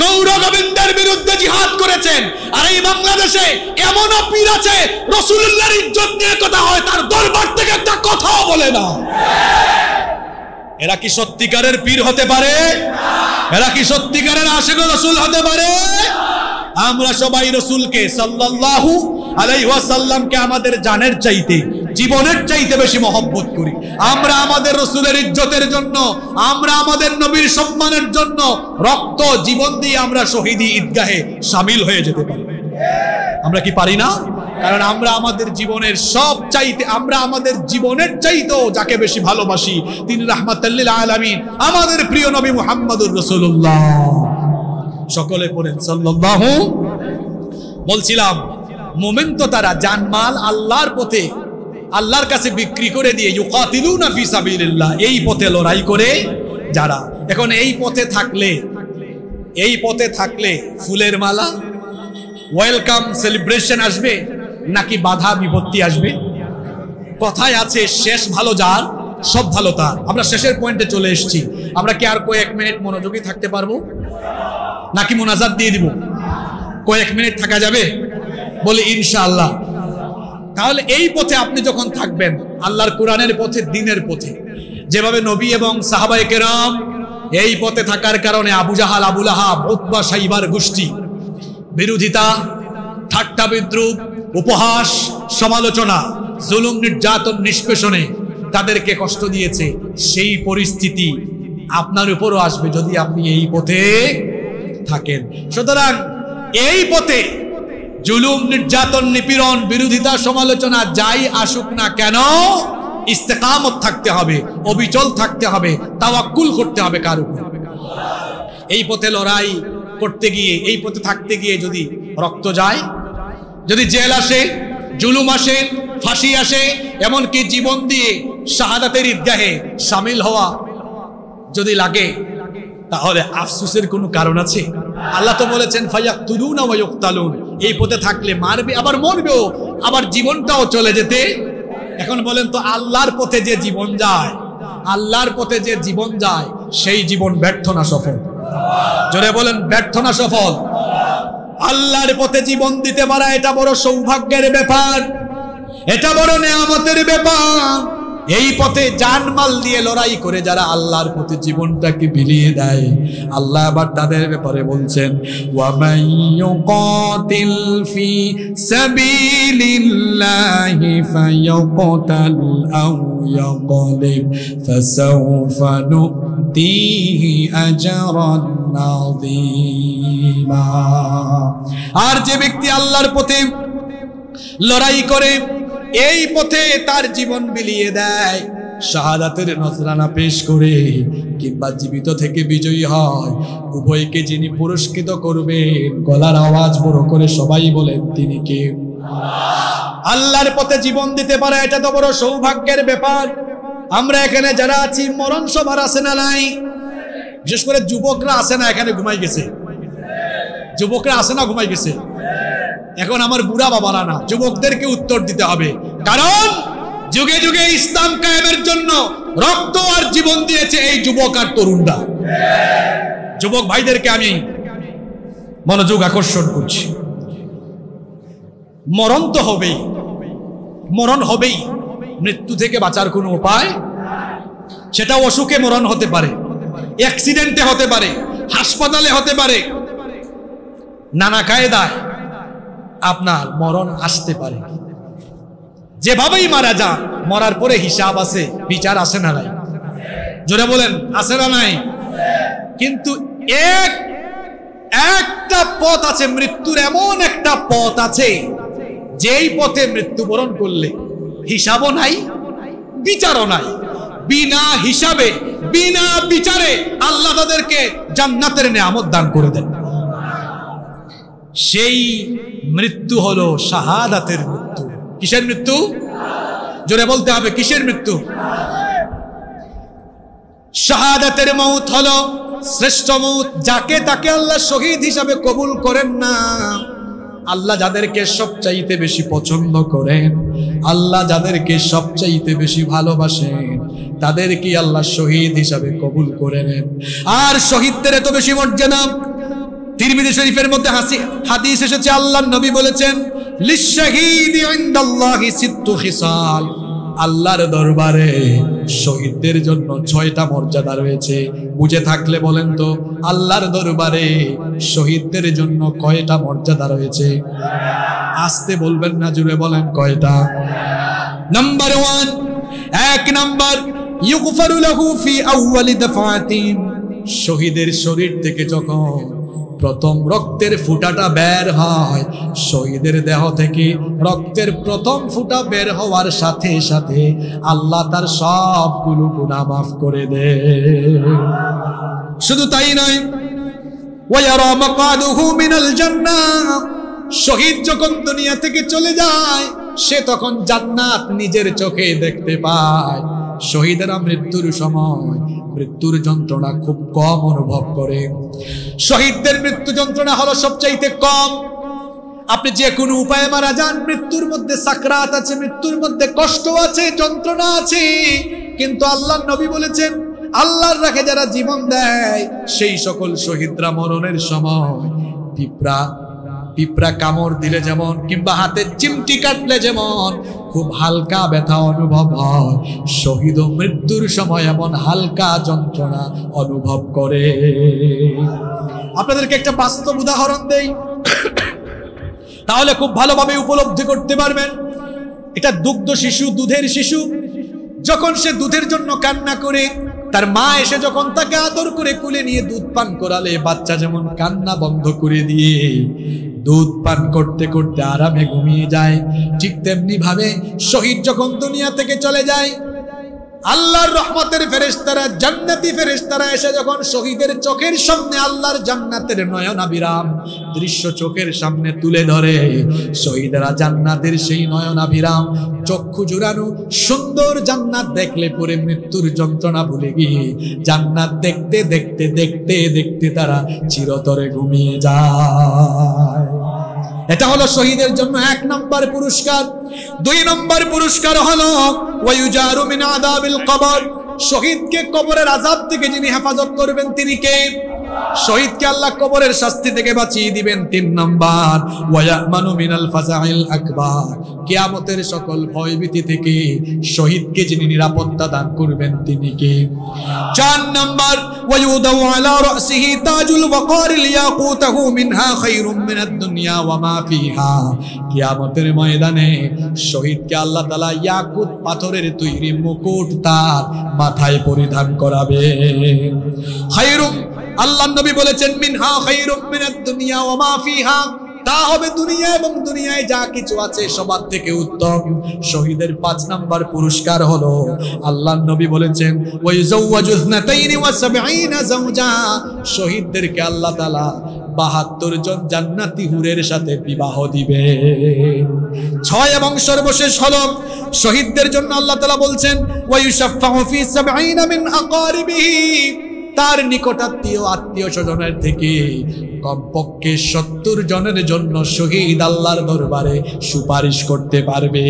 গৌর গোবিন্দের বিরুদ্ধে জিহাদ করেছেন। আর এই বাংলাদেশে এমনও পীর আছে রাসূলুল্লাহর ইজ্জত নিয়ে কথা হয়, তার দরবার থেকে একটা কথাও বলে না। এরা কি সত্যিকারের পীর হতে পারে? এরা কি সত্যিকারের আশিক রাসূল হতে পারে? আমরা সবাই রাসূলকে সাল্লাল্লাহু আলাইহি ওয়াসাল্লামকে আমাদের জানের চাইতে, জীবনের চাইতে বেশি মহব্বত করি। আমরা আমাদের রাসূলের ইজ্জতের জন্য, আমরা আমাদের নবীর সম্মানের জন্য রক্ত জীবন দিয়ে আমরা শহীদি ঈদগাহে শামিল হয়ে যেতে পারি। আমরা কি পারি না? কারণ আমরা আমাদের জীবনের সব চাইতে, আমরা আমাদের জীবনের চাইতেও যাকে বেশি ভালোবাসি তিনি রাহমাতাল লিল আলামিন, আমাদের প্রিয় নবী মুহাম্মদুর রাসূলুল্লাহ। সকলে পড়েন সাল্লাল্লাহু। বলছিলাম মুমিন তো তারা জানমাল আল্লাহর পথে, আল্লাহর কাছে বিক্রি করে দিয়ে ইউকাতিলুনা ফি সাবিলিল্লাহ, এই পথে লড়াই করে যারা। এখন এই পথে থাকলে, এই পথে থাকলে ফুলের মালা, ওয়েলকাম, সেলিব্রেশন আসবে নাকি বাধা বিপত্তি আসবে? কথায় আছে শেষ ভালো যার সব ভালো তার। আমরা শেষের পয়েন্টে চলে এসেছি। আমরা কি আর কয়েক মিনিট মনোযোগী থাকতে পারবো নাকি মোনাজাত দিয়ে দিব? কয়েক মিনিট থাকা যাবে? বলি ইনশাআল্লাহ। তাহলে এই পথে আপনি যখন থাকবেন, আল্লাহর কোরআনের পথে, দ্বীনের পথে, যেভাবে নবী এবং সাহাবায়ে কেরাম এই পথে থাকার কারণে আবু জাহাল, আবু লাহাব, উতবা, সাইবার গোষ্ঠী বিরোধিতা, ঠাট্টা, বিদ্রুপ, উপহাস, সমালোচনা, জুলুম, নির্যাতন, নিষ্পেষণে তাদেরকে কষ্ট দিয়েছে, সেই পরিস্থিতি আপনার উপরও আসবে যদি আপনি এই পথে থাকেন। সুতরাং এই পথে জুলুম, নির্যাতন, নিপীড়ন, বিরোধিতা, সমালোচনা যাই আসুক না কেন, ইস্তেকামত থাকতে হবে, অবিচল থাকতে হবে, তাওয়াক্কুল করতে হবে কার উপর? এই পথে লড়াই করতে গিয়ে, এই পথে থাকতে গিয়ে যদি রক্ত যায়, যদি জেল আসে, জুলুম আসে, ফাঁসি আসে, এমনকি জীবন দিয়ে শাহাদাতের ঈদগাহে শামিল হওয়া যদি লাগে, তাহলে আফসোসের কোনো কারণ আছে? আল্লাহ তো বলেছেন ফায়াকতুলুনা ওয়া ইউকতালুন, এই পথে থাকলে মারবে, আবার মরবেও, আবার জীবনটাও চলে যেতে। এখন বলেন তো, আল্লাহর পথে যে জীবন যায়, আল্লাহর পথে যে জীবন যায়, সেই জীবন ব্যর্থ না সফল? জোরে বলেন, ব্যর্থ না সফল? আল্লাহর পথে জীবন দিতে পারা এটা বড় সৌভাগ্যের ব্যাপার, এটা বড় নেয়ামতের ব্যাপার। এই পথে জানমাল দিয়ে লড়াই করে যারা আল্লাহর পথে জীবনটাকে বিলিয়ে দেয়, আল্লাহ আবার তাদের ব্যাপারে বলছেন ওয়া মান ইউকাতিল ফি সাবিলিল্লাহি ফায়াকতাল আও ইয়াগলিব ফাসাওফা নুতিহি আজরান আযীমা। আর যে ব্যক্তি আল্লাহর পথে লড়াই করে, এই পথে তার জীবন বিলিয়ে দেয়, শাহাদাতের নজরানা পেশ করে কিংবা জীবিত থেকে বিজয়ী হয়, উভয়কে যিনি পুরস্কৃত করবেন, গলার আওয়াজ বড় করে সবাই বলেন, তিনি কে? আল্লাহর পথে জীবন দিতে পারে, এটা তো বড় সৌভাগ্যের ব্যাপার। আমরা এখানে যারা আছি, মরণ সবার আছে না নাই? বিশেষ করে যুবকরা আছে না এখানে ঘুমাই গেছে? যুবকরা আছে না ঘুমাই গেছে? এখন আমার বুড়া বাবারা না, যুবকদেরকে উত্তর দিতে হবে, কারণ যুগে যুগে ইসলাম কায়েমের জন্য রক্ত আর জীবন দিয়েছে এই যুবক আর তরুণরা। যুবক ভাইদেরকে আমি মনোযোগ আকর্ষণ করছি। মরণ তো হবেই, মরণ হবেই, মৃত্যু থেকে বাঁচার কোনো উপায়? সেটা অসুখে মরণ হতে পারে, অ্যাক্সিডেন্টে হতে পারে, হাসপাতালে হতে পারে, নানা কায়দায় আপনার মরণ আসতে পারে। যেভাবেই মারা যান, মরার পরে হিসাব আছে, বিচার আছে না নাই? জোরে বলেন, আছে না নাই? কিন্তু একটা পথ আছে, মৃত্যুর এমন একটা পথ আছে, যেই পথে মৃত্যুবরণ করলে হিসাবও নাই, বিচারও নাই। বিনা হিসাবে, বিনা বিচারে আল্লাহ তাদেরকে জান্নাতের নেয়ামত দান করে দেন। সেই মৃত্যু হলো শাহাদাতের মৃত্যু। কিসের মৃত্যু? জোরে বলতে হবে, কিসের মৃত্যু? শাহাদাতের মউত হলো শ্রেষ্ঠ মউত, যাকে তাকে আল্লাহ শহীদ হিসাবে কবুল করেন না। আল্লাহ যাদেরকে সবচাইতে বেশি পছন্দ করেন, আল্লাহ যাদেরকে সবচাইতে বেশি ভালোবাসেন, তাদেরকে আল্লাহ শহীদ হিসাবে কবুল করে নেন। আর শহীদদের এত বেশি মর্যাদা, তিরমিজি শরীফের মধ্যে হাদিস এসেছে, আল্লাহর নবী বলেছেন, লিশশাহীদি ইনদাল্লাহি সিত্তু খিসাল, আল্লাহর দরবারে শহীদদের জন্য 6টা মর্যাদা রয়েছে। বুঝে থাকলে বলেন তো, আল্লাহর দরবারে শহীদদের জন্য কয়টা মর্যাদা রয়েছে? আস্তে বলবেন না, জুড়ে বলেন, কয়টা? নাম্বার 1, 1 নাম্বার, ইউগফারু লাহু ফি আউয়ালি দাফাতিন, শহীদের শরীর থেকে যখন প্রথম রক্তের ফুটাটা বের হয়, শহীদের দেহ থেকে রক্তের প্রথম ফুটা বের হওয়ার সাথে সাথে আল্লাহ তার সবগুলো গুনাহ মাফ করে দেয়। শুধু তাই নয়, ওয়া ইয়ারা মাকাদুহু মিনাল জান্নাহ, শহীদ যখন দুনিয়া থেকে চলে যায়, সে তখন জান্নাত নিজের চোখে দেখতে পায়। শহীদেরা মৃত্যুর সময় মৃত্যুর যন্ত্রণা খুব কম অনুভব করে। শহীদদের মৃত্যু যন্ত্রণা হলো সবচাইতে কম। আপনি যে কোনো উপায়ে মারা যান, মৃত্যুর মধ্যে সাকরাত আছে, মৃত্যুর মধ্যে কষ্ট আছে, যন্ত্রণা আছে, কিন্তু আল্লাহর নবী বলেছেন, আল্লাহর রাখে যারা জীবন দেয়, সেই সকল শহীদরা মরণের সময় পিঁপড়া পিঁপড়া কামড় দিলে যেমন কিংবা হাতে চিমটি কাটলে যেমন খুব হালকা ব্যথা অনুভব হয়, শহীদ মৃত্যুর সময় এমন হালকা যন্ত্রণা অনুভব করে। আপনাদেরকে একটা বাস্তব উদাহরণ দেই, তাহলে খুব ভালোভাবে উপলব্ধি করতে পারবেন। এটা দুগ্ধ শিশু, দুধের শিশু, যখন সে দুধের জন্য কান্না করে, তার মা এসে যখন তাকে আদর করে কোলে নিয়ে দুধ পান করালে বাচ্চা যেমন কান্না বন্ধ করে দিয়ে দুধ পান করতে করতে আরামে ঘুমিয়ে যায়, ঠিক তেমনি ভাবে শহীদ যখন দুনিয়া থেকে চলে যায়, আল্লাহর রহমতের ফেরেশতারা, জান্নাতি ফেরেশতারা এসে যখন শহীদের চোখের সামনে আল্লাহর জান্নাতের নয়নাভিরাম দৃশ্য চোখের সামনে তুলে ধরে, শহীদেরা জান্নাতের সেই নয়নাভিরাম চক্ষু জুড়ানো সুন্দর জান্নাত দেখলে পরে মৃত্যুর যন্ত্রণা ভুলে গিয়ে জান্নাত দেখতে দেখতে দেখতে দেখতে তারা চিরতরে ঘুমিয়ে যায়। এটা হলো শহীদের জন্য 1 নম্বর পুরস্কার। 2 নম্বর পুরস্কার হলো ওয়ায়ুজারু মিন আযাবিল কবর, শহীদকে কবরের আযাব থেকে যিনি হেফাজত করবেন তিনি কে? শহীদকে আল্লাহ কবরের শাস্তি থেকে বাঁচিয়ে দিবেন। 3 নম্বর ওয়ায়ামানু মিনাল ফাযাইল আকবার, কিয়ামতের সকল ভয়ভীতি থেকে শহীদকে যিনি নিরাপত্তা দান করবেন তিনি কে? 4 নম্বর ওয়ায়ুদাউ আলা রাসিহি তাজুল ওয়াকার লিয়াকুতাহু মিনহা খায়রুম মিনাদ দুনিয়া ওয়া মা ফিহা, কিয়ামতের ময়দানে শহীদকে আল্লাহ তাআলা ইয়াকুত পাথরের তৈরি মুকুট তার মাথায় পরিধান করাবে। খায়রুম, আল্লাহ নবী বলেছেন মিনহা খায়রুম মিনাদ দুনিয়া ওয়া মা ফিহা, তা হবে দুনিয়া এবং দুনিয়ায় যা কিছু আছে সবার থেকে উত্তম। শহীদের 5 নম্বর পুরস্কার হলো আল্লাহ নবী বলেছেন ওয়ায়ুযাওয়াজু ইসনাতাইনি ওয়া সাবঈনা যাওজা, শহীদদেরকে আল্লাহ তাআলা 72 জন জান্নাতি হুরের সাথে বিবাহ দিবে। 6 এবং সর্বশেষ হলো শহীদদের জন্য আল্লাহ তাআলা বলছেন ওয়ায়ুশাফাউ ফি 70 মিন আকারিবিহি, তার নিকটাত্মীয় আত্মীয় স্বজনের থেকে কমপক্ষে 70 জনের জন্য শহীদ আল্লাহর দরবারে সুপারিশ করতে পারবে।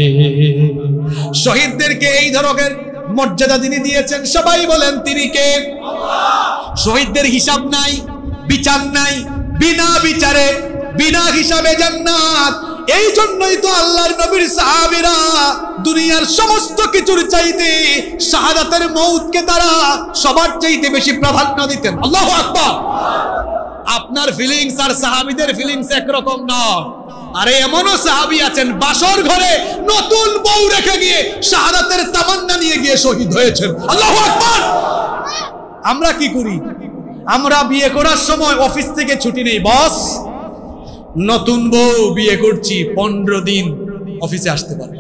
শহীদদেরকে এই ধরনের মর্যাদা যিনি দিয়েছেন সবাই বলেন তিনি কে? আল্লাহ। শহীদদের হিসাব নাই, বিচার নাই, বিনা বিচারে বিনা হিসাবে জান্নাত। এই জন্যই তো আল্লাহর নবীর সাহাবীরা দুনিয়ার সমস্ত কিছুর চাইতে শাহাদাতের মউতকে তারা সবার চাইতে বেশি প্রাধান্য দিতেন। আল্লাহু আকবার। আপনার ফিলিংস আর সাহাবীদের ফিলিংস একরকম নয়। আরে এমনও সাহাবী আছেন বাসর ঘরে নতুন বউ রেখে গিয়ে শাহাদাতের তামান্না নিয়ে গিয়ে শহীদ হয়েছেন। আল্লাহু আকবার। আমরা কি করি? আমরা বিয়ে করার সময় অফিস থেকে ছুটি নেই, বস নতুন বউ বিয়ে করছি 15 দিন অফিসে আসতে পারে।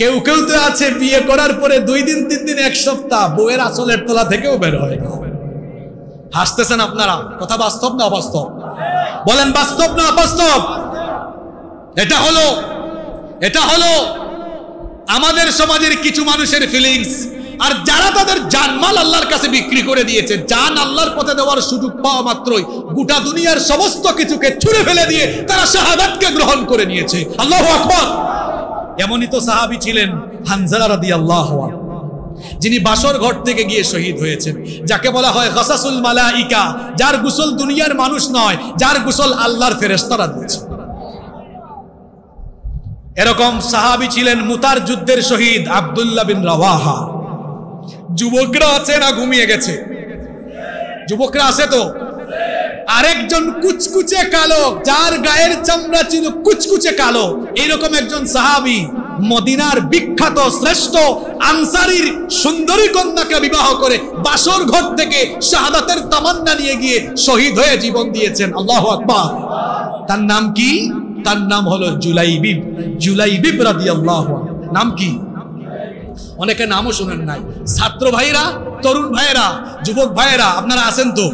কেউ কেউ তো আছে বিয়ে করার পরে 2 দিন 3 দিন 1 সপ্তাহ বউয়ের আসলের তলা থেকেও বের হয় না। হাসতেছেন আপনারা, কথা বাস্তব না অবাস্তব? বলেন বাস্তব না অবাস্তব? এটা হলো আমাদের সমাজের কিছু মানুষের ফিলিংস। আর যারা তাদের জানমাল আল্লাহর কাছে বিক্রি করে দিয়েছে, জান আল্লাহর পথে দেওয়ার সুযোগ পাওয়া মাত্রই গোটা দুনিয়ার সমস্ত কিছুকে ছুঁড়ে ফেলে দিয়ে তারা শাহাদাতকে গ্রহণ করে নিয়েছে। আল্লাহু আকবার। এমনই তো সাহাবী ছিলেন হানজালা রাদিয়াল্লাহু আনহু, যিনি বাসর ঘর থেকে গিয়ে শহীদ হয়েছেন, যাকে বলা হয় গাসাসুল মালাইকা, যার গোসল দুনিয়ার মানুষ নয়, যার গোসল আল্লাহর ফেরেশতারা দিয়েছে। এরকম সাহাবী ছিলেন মুতার যুদ্ধের শহীদ আব্দুল্লাহ বিন রাওয়াহা। যুবকরা আছে না ঘুমিয়ে গেছে? যুবকরা আছে তো? আরেকজন কুচকুচে কালো, যার গায়ের চামড়া ছিল কুচকুচে কালো, এরকম একজন সাহাবী মদিনার বিখ্যাত শ্রেষ্ঠ আনসারীর সুন্দরী কন্যাকে বিবাহ করে বাসর ঘর থেকে শাহাদাতের তামান্না নিয়ে গিয়ে শহীদ হয়ে জীবন দিয়েছেন। আল্লাহু আকবার। তার নাম কি? তার নাম হলো জুলাইবিব রাদিয়াল্লাহু আনহু। নাম কি? অনেকে নামও শুনেন নাই। ছাত্র ভাইরা, তরুণ ভাইরা, যুবক ভাইরা আপনারা আছেন তো?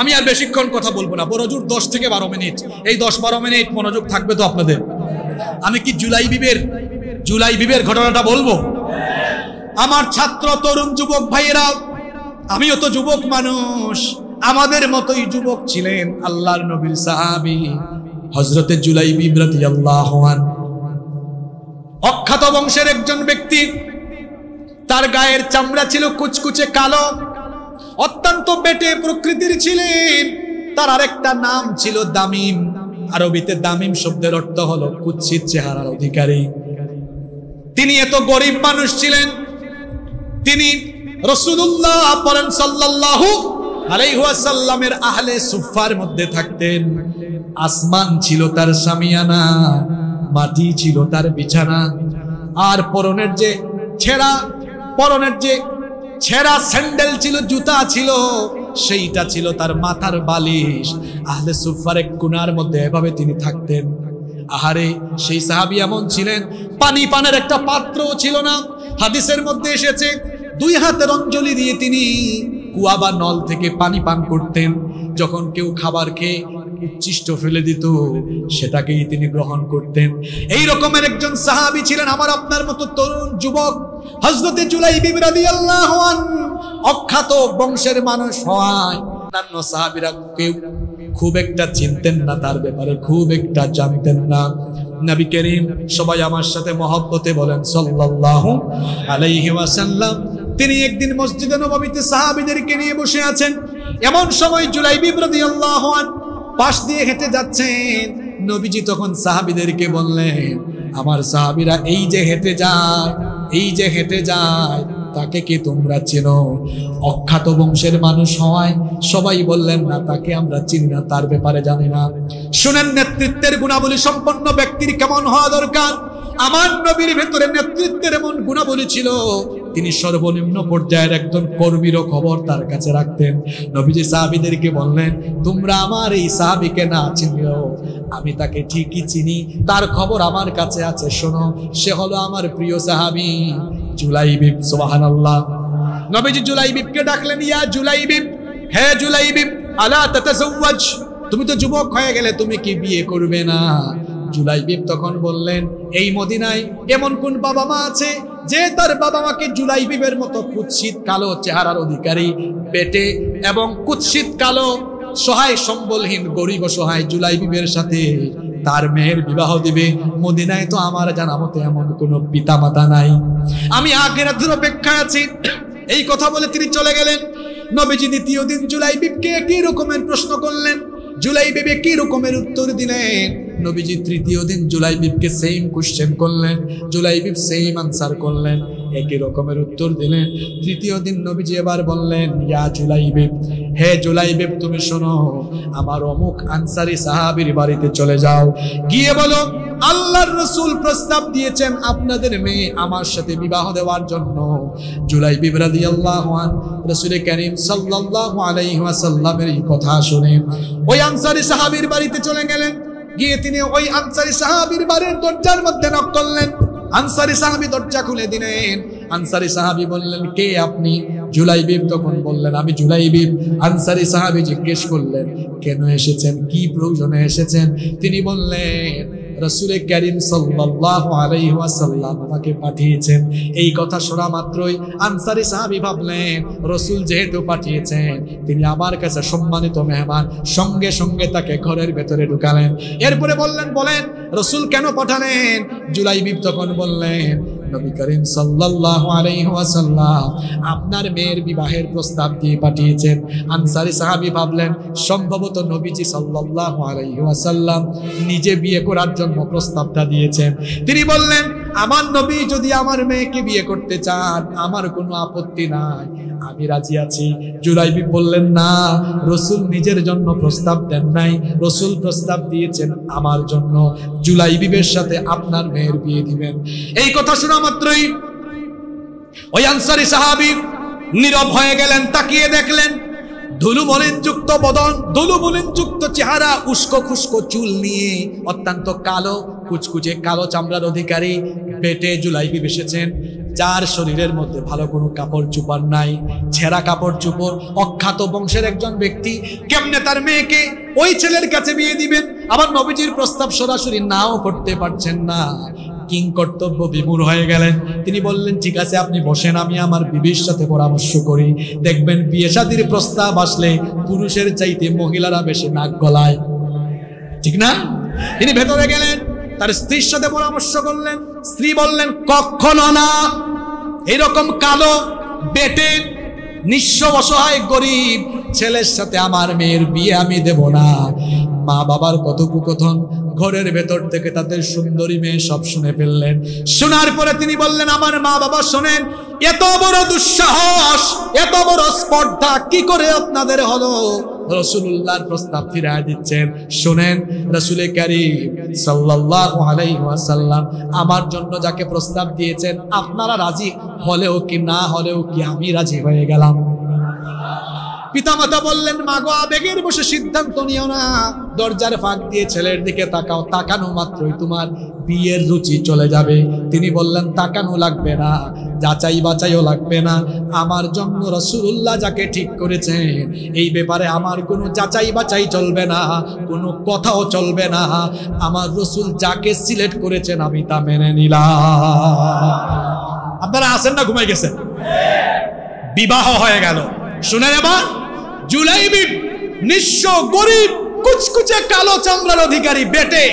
আমি আর বেশিক্ষণ কথা বলবো না, বড়জোর 10 থেকে 12 মিনিট। এই 10-12 মিনিট মনোযোগ থাকবে তো আপনাদের? আমি কি জুলাইবিবের ঘটনাটা বলবো? আমার ছাত্র তরুণ যুবক ভাইয়েরা, আমিও তো যুবক মানুষ, আমাদের মতোই যুবক ছিলেন আল্লাহর নবীর সাহাবী হযরতে জুলাইবিব রাদিয়াল্লাহু আনহু। অখ্যাত বংশের একজন ব্যক্তি, তার গায়ের চামড়া ছিল কুচকুচে কালো, অত্যন্ত বেটে প্রকৃতির ছিলেন। তার আরেকটা নাম ছিল দামিম। আরবিতে দামিম শব্দের অর্থ হলো কুৎসিত চেহারার অধিকারী। তিনি এত গরিব মানুষ ছিলেন, তিনি রাসূলুল্লাহ পড়েন সাল্লাল্লাহু আলাইহি ওয়াসাল্লামের আহলে সুফফার মধ্যে থাকতেন। আসমান ছিল তার শামিয়ানা, মাটি ছিল তার বিছানা, আর পরনের যে ছেঁড়া স্যান্ডেল ছিল, জুতা ছিল, সেইটা ছিল তার মাথার বালিশ। আহলে সুফফার এক কোণার মধ্যে এভাবে তিনি থাকতেন। আহারে, সেই সাহাবী এমন ছিলেন, পানি পানের একটা পাত্রও ছিল না। হাদিসের মধ্যে এসেছে 2 হাতের অঞ্জলি দিয়ে তিনি কুয়া বা নল থেকে পানি পান করতেন। যখন কেউ খাবার খেয়ে উচ্ছিষ্ট ফেলে দিত, সেটাকেই তিনি গ্রহণ করতেন। এই রকমের একজন সাহাবী ছিলেন আমার আপনার মতো তরুণ যুবক হযরতে জুলাইবিব রাদিয়াল্লাহু আনহু। অখ্যাত বংশের মানুষ হওয়ায় অন্যান্য সাহাবীরা কেউ খুব একটা চিনতেন না, তার ব্যাপারে খুব একটা জানতেন না। নবী করিম, সবাই আমার সাথে মহব্বতে বলেন সাল্লাল্লাহু আলাইহি ওয়াসাল্লাম, তিনি একদিন মসজিদে নববীতে সাহাবীদেরকে নিয়ে বসে আছেন। এমন সময় জুলাইবিব রাদিয়াল্লাহু আনহু পাশ দিয়ে হেঁটে যাচ্ছেন। নবীজি তখন সাহাবীদেরকে বললেন, আমার সাহাবীরা এই যে হেঁটে যায় তাকে কি তোমরা চেনো? অখ্যাত বংশের মানুষ হওয়ায় সবাই বললেন না, তাকে আমরা চিনি না, তার ব্যাপারে জানি না। শুনেন, নেতৃত্বের গুণাবলী সম্পন্ন ব্যক্তির কেমন হওয়া দরকার। আমার নবীর ভেতরে নেতৃত্বের এমন গুণাবলী ছিল, তিনি সর্বনিম্ন পর্যায়ের একজন কর্মীরও খবর তার কাছে রাখতেন। নবীজি সাহাবীদেরকে বললেন, তোমরা আমার এই সাহাবীকে না চিনলেও আমি তাকে ঠিকই চিনি, তার খবর আমার কাছে আছে। শোনো, সে হলো আমার প্রিয় সাহাবী জুলাইবিব। সুবহানাল্লাহ। নবীজি জুলাইবিবকে ডাকলেন, ইয়া জুলাইবিব, হে জুলাইবিব, আলা তাতাযাওয়াজ, তুমি তো যুবক হয়ে গেলে, তুমি কি বিয়ে করবে না? জুলাইবিব তখন বললেন, এই মদিনায় এমন কোন বাবা মা আছে যে তার বাবা মাকে জুলাইবিবের মতো কুৎসিত কালো চেহারার অধিকারী, পেটে এবং কুৎসিত কালো সহায় সম্বলহীন গরিব সহায় জুলাইবিবের সাথে তার মেয়ের বিবাহ দিবে? মদিনায় তো আমার জানা মতে এমন কোনো পিতা মাতা নাই। আমি আখিরাতের অপেক্ষায় আছি। এই কথা বলে তিনি চলে গেলেন। নবীজি দ্বিতীয় দিন জুলাইবিবকে একই রকমের প্রশ্ন করলেন। জুলাইবিব একই রকমের উত্তর দিলেন। নবীজি তৃতীয় দিন জুলাইবিবকে সেম কোশ্চেন করলেন। জুলাইবিব সেম আনসার করলেন, একই রকমের উত্তর দিলেন। তৃতীয় দিন নবীজি এবার বললেন, ইয়া জুলাইবিব, হে জুলাইবিব, তুমি শোনো, আমার অমুক আনসারী সাহাবীর বাড়িতে চলে যাও, গিয়ে বলো আল্লাহর রাসূল প্রস্তাব দিয়েছেন আপনাদের মেয়ে আমার সাথে বিবাহ দেওয়ার জন্য। জুলাইবিব রাদিয়াল্লাহু আনহু রাসূল করিম সাল্লাল্লাহু আলাইহি ওয়াসাল্লামের এই কথা শুনে ওই আনসারী সাহাবীর বাড়িতে চলে গেলেন। গিয়ে তিনি ওই আনসারী সাহাবীর বাড়ির দরজার মধ্যে নক করলেন। আনসারী সাহাবী দরজা খুলে দিলেন। আনসারী সাহাবী বললেন, কে আপনি? জুলাইবিব তখন বললেন, আমি জুলাইবিব। আনসারী সাহাবী জিজ্ঞেস করলেন, কেন এসেছেন, কি প্রয়োজনে এসেছেন? তিনি বললেন, রাসূল করিম সাল্লাল্লাহু আলাইহি ওয়াসাল্লাম আমাকে পাঠিয়েছেন। এই কথা শোনা মাত্রই আনসারী সাহাবী ভাবলেন, রাসূল যেহেতু পাঠিয়েছেন, তিনি আমার কাছে সম্মানিত মেহমান। সঙ্গে সঙ্গে তাকে ঘরের ভেতরে ঢুকালেন। এরপরে বললেন, বলেন রাসূল কেন পাঠালেন? জুলাইবিব তখন বললেন, নবী করিম সাল্লাল্লাহু আলাইহি ওয়াসাল্লাম আপনার মেয়ের বিবাহের প্রস্তাব দিয়ে পাঠিয়েছেন। আনসারী সাহাবী ভাবলেন, সম্ভবত নবীজি সাল্লাল্লাহু আলাইহি ওয়াসাল্লাম নিজে বিয়ে করার জন্য প্রস্তাবটা দিয়েছেন। তিনি বললেন, আমার নবী যদি আমার মেয়েকে বিয়ে করতে চান, আমার কোনো আপত্তি নাই, আমি রাজি আছি। জুলাইবিব বললেন, না, রাসূল নিজের জন্য প্রস্তাব দেন নাই, রাসূল প্রস্তাব দিয়েছেন আমার জন্য। জুলাইবিবের সাথে আপনার মেয়ের বিয়ে দিবেন। এই কথা শোনা মাত্রই ওই আনসারী সাহাবী নীরব হয়ে গেলেন। তাকিয়ে দেখলেন ধুলোমলিনযুক্ত বদন, ধুলোমলিনযুক্ত চেহারা, উস্কো খুস্কো চুল নিয়ে অত্যন্ত কালো কুচকুচে কালো চামড়ার অধিকারী পেটে জুলাইবিব এসেছেন, যার শরীরের মধ্যে ভালো কোনো কাপড় চোপড় নাই, ছেঁড়া কাপড় চোপড়। অখ্যাত বংশের একজন ব্যক্তি কেমনে তার মেয়েকে ওই ছেলের কাছে বিয়ে দিবেন? আবার নবীজির প্রস্তাব সরাসরি নাও করতে পারছেন না। কিং কর্তব্য বিমূঢ় হয়ে গেলেন। তিনি বললেন, ঠিক আছে, আপনি বসেন, আমি আমার বিবির সাথে পরামর্শ করি। দেখবেন বিয়ে শাদীর প্রস্তাব আসলে পুরুষের চাইতে মহিলারা বেশি নাক গলায়, ঠিক না? তিনি ভেতরে গেলেন, তার স্ত্রীর সাথে পরামর্শ করলেন। স্ত্রী বললেন, কখনো না, এরকম কালো বেটে নিঃস্ব অসহায় গরিব ছেলের সাথে আমার মেয়ের বিয়ে আমি দেব না। মা বাবার কথোপকথন ঘরের ভেতর থেকে তাদের সুন্দরী মেয়ে সব শুনে ফেললেন। শোনার পরে তিনি বললেন, আমার মা বাবা শোনেন, এত বড় দুঃসাহস, এত বড় স্পর্ধা কি করে আপনাদের হলো? রাসূলুল্লাহর প্রস্তাব ফিরিয়ে দিচ্ছেন। শুনেন, রাসূল কারীম সাল্লাল্লাহু আলাইহি ওয়াসাল্লাম আমার জন্য যাকে প্রস্তাব দিয়েছেন, আপনারা রাজি হলেও কি না হলেও কি আমি রাজি হয়ে গেলাম। পিতামাতা বললেন, মাগো আবেগের বসে সিদ্ধান্ত নিও না, দরজার ফাঁক দিয়ে ছেলের দিকে তাকাও, তাকানো মাত্রই তোমার বিয়ের রুচি চলে যাবে। তিনি বললেন, তাকানো লাগবে না, যাচাই বাছাইও লাগবে না, আমার জন্য রাসূলুল্লাহ যাকে ঠিক করেছেন এই ব্যাপারে আমার কোনো যাচাই বাছাই চলবে না, কোনো কথাও চলবে না, আমার রাসূল যাকে সিলেক্ট করেছেন আমি তা মেনে নিলাম। আপনারা আছেন না ঘুমাই গেছেন? বিবাহ হয়ে গেল। শুনেন এবার, জুলাইবিব নিঃস্ব গরিব কুচকুচে কালো চামড়ার অধিকারী বেটে,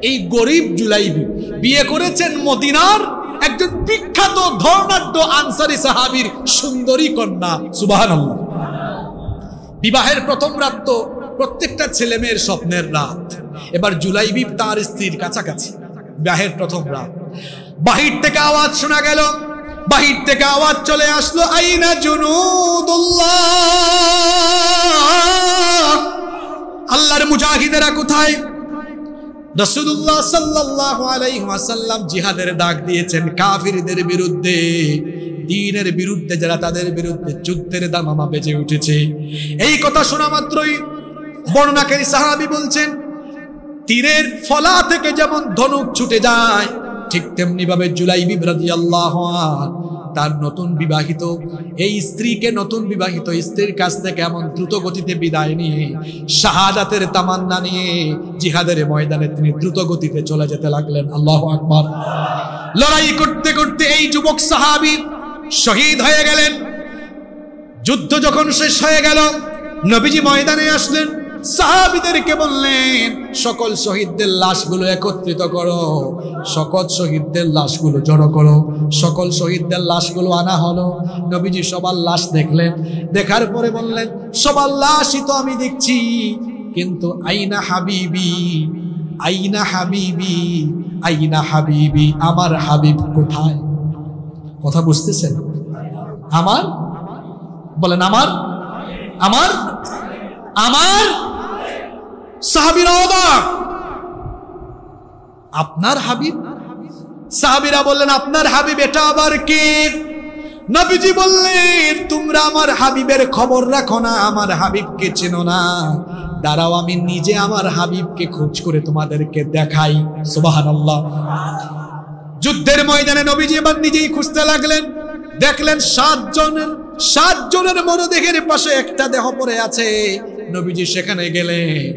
এই গরিব জুলাইবিব বিয়ে করেছেন মদিনার একজন বিখ্যাত ধর্নাঢ্য আনসারী সাহাবীর সুন্দরী কন্যা। সুবহানাল্লাহ। বিবাহের প্রথম রাত তো প্রত্যেকটা ছেলে মেয়ের স্বপ্নের রাত। এবার জুলাইবিব তার স্ত্রীর কাছাকাছি, বিবাহের প্রথম রাত। বাহির থেকে আওয়াজ শোনা গেল, বাহির থেকে আওয়াজ চলে আসলো, আইনা জুনুদুল্লাহ, আল্লাহর মুজাহিদেরা কোথায়? রাসূলুল্লাহ সাল্লাল্লাহু আলাইহি ওয়াসাল্লাম জিহাদের ডাক দিয়েছেন কাফিরদের বিরুদ্ধে, দ্বীনের বিরুদ্ধে, যারা তাদের বিরুদ্ধে যুদ্ধের দামামা বেজে উঠেছে। এই কথা শোনা মাত্রই বর্ণনাকারী সাহাবী বলছেন, তীরের ফলা থেকে যেমন ধনুক ছুটে যায়, ঠিক তেমনি ভাবে জুলাইবিব রাদিয়াল্লাহু আনহু তার নতুন বিবাহিত এই স্ত্রীকে, নতুন বিবাহিত স্ত্রীর কাছ থেকে এমন দ্রুত গতিতে বিদায় নিয়ে, শাহাদাতের তামান্না নিয়ে জিহাদের ময়দানে তিনি দ্রুত গতিতে চলে যেতে লাগলেন। আল্লাহু আকবার। লড়াই করতে করতে এই যুবক সাহাবী শহীদ হয়ে গেলেন। যুদ্ধ যখন শেষ হয়ে গেল, নবীজি ময়দানে আসলেন, সাহাবীদেরকে বললেন, সকল শহীদদের লাশগুলো একত্রিত করো, সকল শহীদদের লাশগুলো জড়ো করো। সকল শহীদদের লাশগুলো আনা হলো। নবীজি সবার লাশ দেখলেন, দেখার পরে বললেন, সবার লাশই তো আমি দেখছি, কিন্তু আইনা হাবিবি, আইনা হাবিবি, আইনা হাবিবি, আমার হাবিব কোথায়? কথা বুঝতেছেন? আমার বলেন, আমার আমার আমার সাহাবীরা অবাক, আপনার হাবিব? সাহাবীরা বললেন, আপনার হাবিব এটা আবার কে? নবীজি বললেন, তোমরা আমার হাবিবের খবর রাখো না, আমার হাবিবকে চেনো না, দাঁড়াও আমি নিজে আমার হাবিবকে খোঁজ করে তোমাদেরকে দেখাই। সুবহানাল্লাহ। যুদ্ধের ময়দানে নবীজি এবার নিজেই খুঁজতে লাগলেন। দেখলেন 7 জনের মরদেহের পাশে একটা দেহ পড়ে আছে। নবীজি সেখানে গেলেন,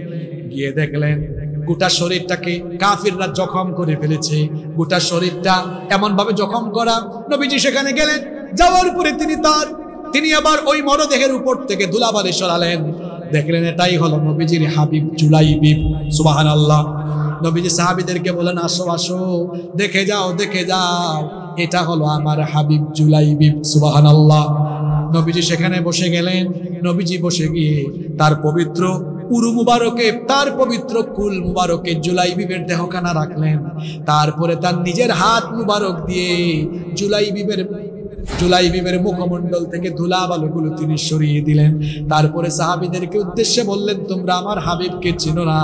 গিয়ে দেখলেন গোটা শরীরটাকে কাফিররা জখম করে ফেলেছে, গোটা শরীরটা এমন ভাবে জখম করা। নবীজি সেখানে গেলেন, যাওয়ার পরে তিনি আবার ওই মরদেহের উপর থেকে ধুলাবালি সরালেন। দেখলেন এটাই হলো নবীজির হাবিব জুলাইবিব। সুবহানাল্লাহ। নবীজি সাহাবীদেরকে বলেন, আসো আসো, দেখে যাও, দেখে যাও, এটা হলো আমার হাবিব জুলাইবিব। সুবহানাল্লাহ। নবীজি সেখানে বসে গেলেন। নবীজি বসে গিয়ে তার পবিত্র উরু মুবারকে, তার পবিত্র কুল মুবারকে জুলাইবিবের দেহখানা রাখলেন। তারপরে তার নিজের হাত মুবারক দিয়ে জুলাইবিবের মুখমণ্ডল থেকে ধুলা বালুগুলো তিনি সরিয়ে দিলেন। তারপরে সাহাবীদেরকে উদ্দেশ্যে বললেন, তোমরা আমার হাবিবকে চেনো না?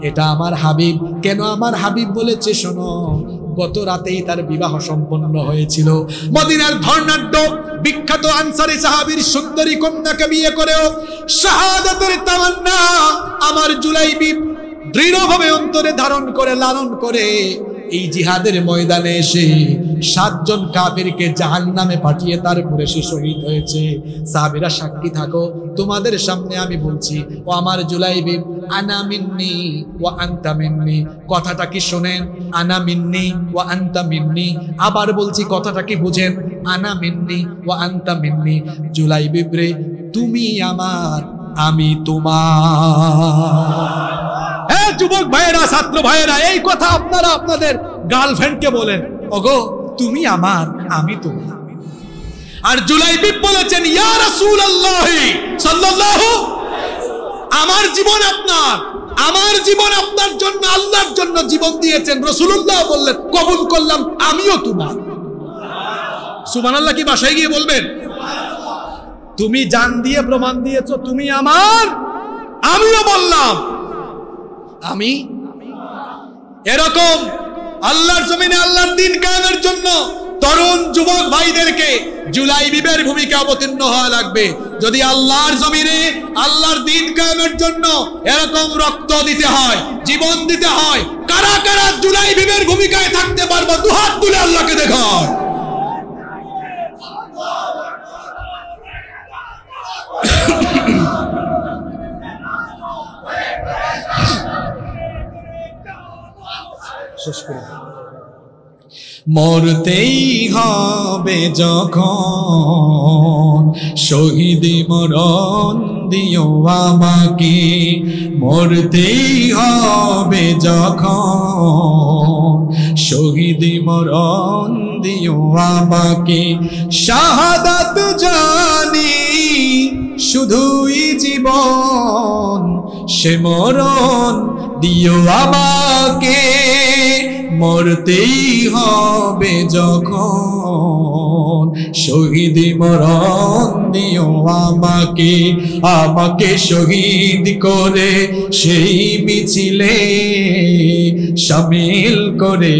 এটা আমার হাবিব। কেন আমার হাবিব বলেছে? শোনো, গত রাতেই তার বিবাহ সম্পন্ন হয়েছিল। মদিনার ধর্নাঢ্য বিখ্যাত আনসারী সাহাবীর সুন্দরী কন্যাকে বিয়ে করেও শাহাদাতের তামান্না আমার জুলাইবিব দৃঢ়ভাবে অন্তরে ধারণ করে, লালন করে এই জিহাদের ময়দানে এসে 7 জন কাফিরকে জাহান্নামে পাঠিয়ে তারপরে সে শহীদ হয়েছে। সাহাবীরা সাক্ষী থাকো, তোমাদের সামনে আমি বলছি, ও আমার জুলাইবিব, আনা মিন্নি ওয়া আনতা মিন্নি। কথাটা কি শোনেন? আনা মিন্নি ওয়া আনতা মিন্নি। আবার বলছি, কথাটা কি বুঝেন? আনা মিন্নি ওয়া আনতা মিন্নি। জুলাইবিব রে, তুমি আমার, আমি তোমার। যুবক ভাইয়েরা, ছাত্র ভাইয়েরা, এই কথা আপনারা আপনাদের গার্লফ্রেন্ডকে বলেন, ওগো তুমি আমার, আমি তোমার। আর জুলাইবিব বলেছেন, ইয়া রাসূলুল্লাহ সাল্লাল্লাহু, আমার জীবন আপনার, আমার জীবন আপনার জন্য আল্লাহর জন্য জীবন দিয়েছেন, রাসূলুল্লাহ বললেন কবুল করলাম আমিও তোমার। সুবহানাল্লাহ কি বাসায় গিয়ে বলবেন? তুমি জান দিয়ে প্রমাণ দিয়েছো তুমি আমার, আমিও বললাম আমি। এরকম আল্লাহর জমিনে আল্লাহর দ্বীন কায়েমের জন্য তরুণ যুবক ভাইদেরকে জুলাই বিবের ভূমিকা অবতীর্ণ হওয়া লাগবে। যদি আল্লাহর জমিনে আল্লাহর দ্বীন কায়েমের জন্য এরকম রক্ত দিতে হয়, জীবন দিতে হয়, কারা কারা জুলাই বিবের ভূমিকায় থাকতে পারবো? দুহাত তুলে আল্লাহকে দেখাও। মরতেই হবে যখন শহীদ মরণ দিও আমাকে, মরতেই হবে যখন শহীদ মরণ দিও আমাকে। শাহাদাত জানি শুধুই জীবন, সে মরণ দিও আমাকে, মরতেই হবে যখন শহীদ মরণ দিও আমাকে। আমাকে শহীদ করে সেই মিছিলে শামিল করে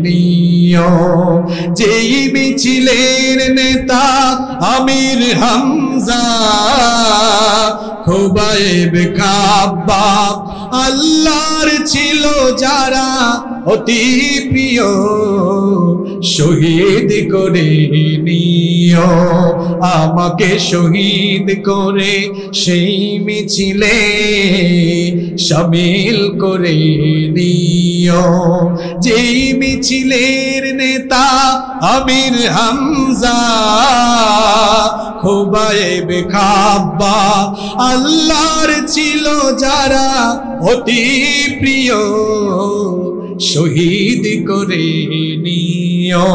নিও, যেই মিছিলের নেতা আমির হামজা, খুবাইব খাব্বাব আল্লাহর ছিল যারা অতি প্রিয়, শহীদ করে নিও। আমাকে শহীদ করে সেই মিছিলে শামিল করে নিও, যেই মিছিলের নেতা আমির হামজা, খুবাইব খাব্বাব আল্লাহর ছিল যারা অতি প্রিয়, শহীদ করে নিও।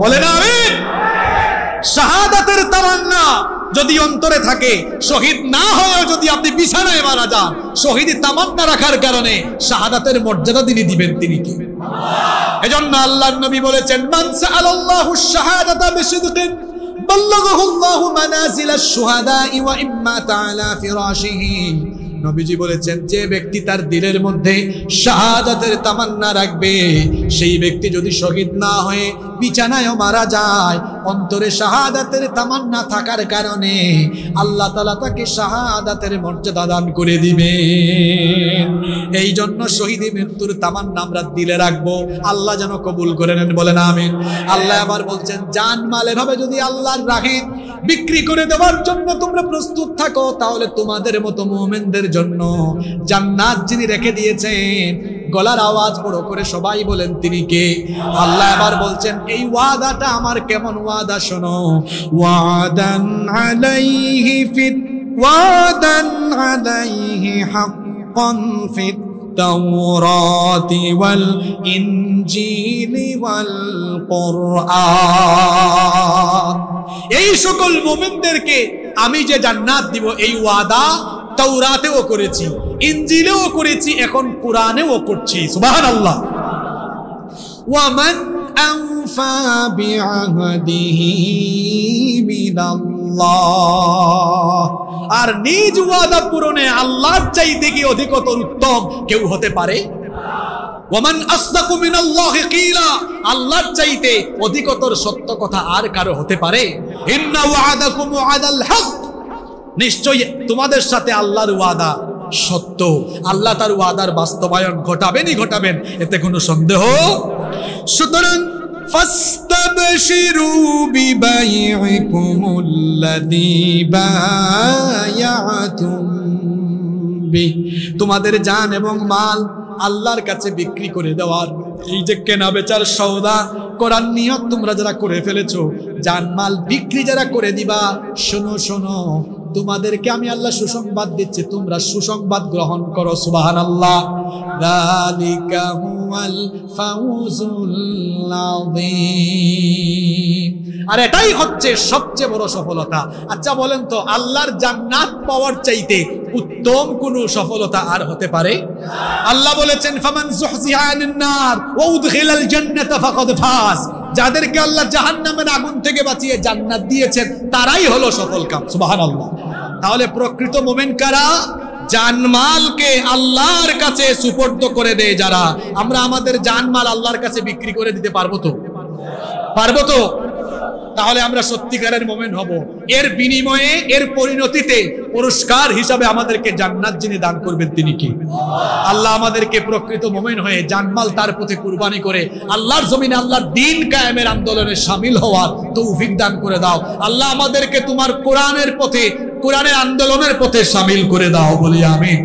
বলেন আমিন। শাহাদাতের তামান্না যদি অন্তরে থাকে, শহীদ না হয়েও যদি আপনি বিছানায় মারা যান, শহীদ তামান্না রাখার কারণে শাহাদাতের মর্যাদা তিনি দিবেন, তিনি কি? এজন্য আল্লাহর নবী বলেছেন, মান সাআলাল্লাহু শাহাদাতা বিসিদকিন বাল্লাগাহুল্লাহু মানাজিলাশ শুহাদা'i ওয়া ইম্মাতা আলা ফিরাশিহি। নবীজি বলেছেন, যে ব্যক্তি তার দিলের মধ্যে শাহাদাতের তামান্না রাখবে, সেই ব্যক্তি যদি শহীদ না হয়ে বিছানায়ও মারা যায়, অন্তরে শাহাদাতের তামান্না থাকার কারণে আল্লাহ তাআলা তাকে শাহাদাতের মর্যাদা দান করে দিবেন। এই জন্য শহীদ মৃত্যুর তামান্না আমরা দিলে রাখবো, আল্লাহ যেন কবুল করে নেন। বলেন আমিন। আল্লাহ আবার বলছেন, জান মাল এভাবে যদি আল্লাহর রাহে বিক্রি করে দেওয়ার জন্য তোমরা প্রস্তুত থাকো, তাহলে তোমাদের মতো মুমিনদের জন্য জান্নাত যিনি রেখে দিয়েছেন, গলার আওয়াজ বড় করে সবাই বলেন তিনি কে? আল্লাহ আবার বলছেন, এই ওয়াদাটা আমার কেমন ওয়াদা শোনো। ওয়াদান আলাইহি ফিত ওয়াদান আলাইহি হাক্কান ফিত তাওরাতি ওয়াল ইনজিলি ওয়াল কুরআন। এই সকল মুমিনদেরকে আমি যে জান্নাত দিব, এই ওয়াদা তাওরাতেও করেছি, ইনজিলেও করেছি, এখন কুরআনেও করছি। সুবহানাল্লাহ। ওয়া মান আনফা বিআহদিহি মিনাল্লাহ। আর নিজ ওয়াদা পূরণে আল্লাহর চাইতে কি অধিকতর উত্তম কেউ হতে পারে? ওয়ামান আসদাকু মিনাল্লাহি কিলা। আল্লাহর চাইতে অধিকতর সত্য কথা আর কারো হতে পারে? ইন্না ওয়াদাকুম ওয়াদাল হক। নিশ্চয়ই তোমাদের সাথে আল্লাহর ওয়াদা সত্য, আল্লাহ তার ওয়াদার বাস্তবায়ন ঘটাবেনই ঘটাবেন, এতে কোনো সন্দেহ। সুতরাং ফাস্তাবশিরু বিবাইইকুমুল্লাযী বায়াতুম বিহি। তোমাদের জান এবং মাল আল্লাহর কাছে বিক্রি করে দেওয়ার এই যে কেনা বেচার সওদা করার নিয়ত তোমরা যারা করে ফেলেছো, জান মাল বিক্রি যারা করে দিবা, শোনো শোনো, তোমাদেরকে আমি আল্লাহ সুসংবাদ দিচ্ছি, তোমরা সুসংবাদ গ্রহণ করো। সুবহানাল্লাহ। যালিকা হুয়াল ফাউজুল আযীম। আর এটাই হচ্ছে সবচেয়ে বড় সফলতা। আচ্ছা বলেন তো, আল্লাহর জান্নাত পাওয়ার চাইতে উত্তম কোন সফলতা আর হতে পারে? আল্লাহ বলেছেন ফামান যুহজিহা আনিন নার ওয়া উদখিলাল জান্নাতা ফাকাদ ফাজ, যাদেরকে আল্লাহ জাহান্নামের আগুন থেকে বাঁচিয়ে জান্নাত দিয়েছেন তারাই হলো সফলকাম। সুবহানাল্লাহ। তাহলে প্রকৃত মুমিন কারা? জানমালকে আল্লাহর কাছে সুপর্দ করে দেয় যারা। আমরা আমাদের জানমাল আল্লাহর কাছে বিক্রি করে দিতে পারবো তো? পারবো তো? তাহলে আমরা সত্যিকারের মুমিন হব। এর বিনিময়ে, এর পরিণতিতে পুরস্কার হিসাবে আমাদেরকে জান্নাত যিনি দান করবেন তিনি কি? আল্লাহ আমাদেরকে প্রকৃত মুমিন হয়ে জানমাল তার পথে কুরবানি করে আল্লাহর জমিনে আল্লাহর দ্বীন কায়েমের আন্দোলনে শামিল হওয়ার তৌফিক দান করে দাও। আল্লাহ আমাদেরকে তোমার কোরআনের পথে, কোরআনের আন্দোলনের পথে শামিল করে দাও, বলি আমিন।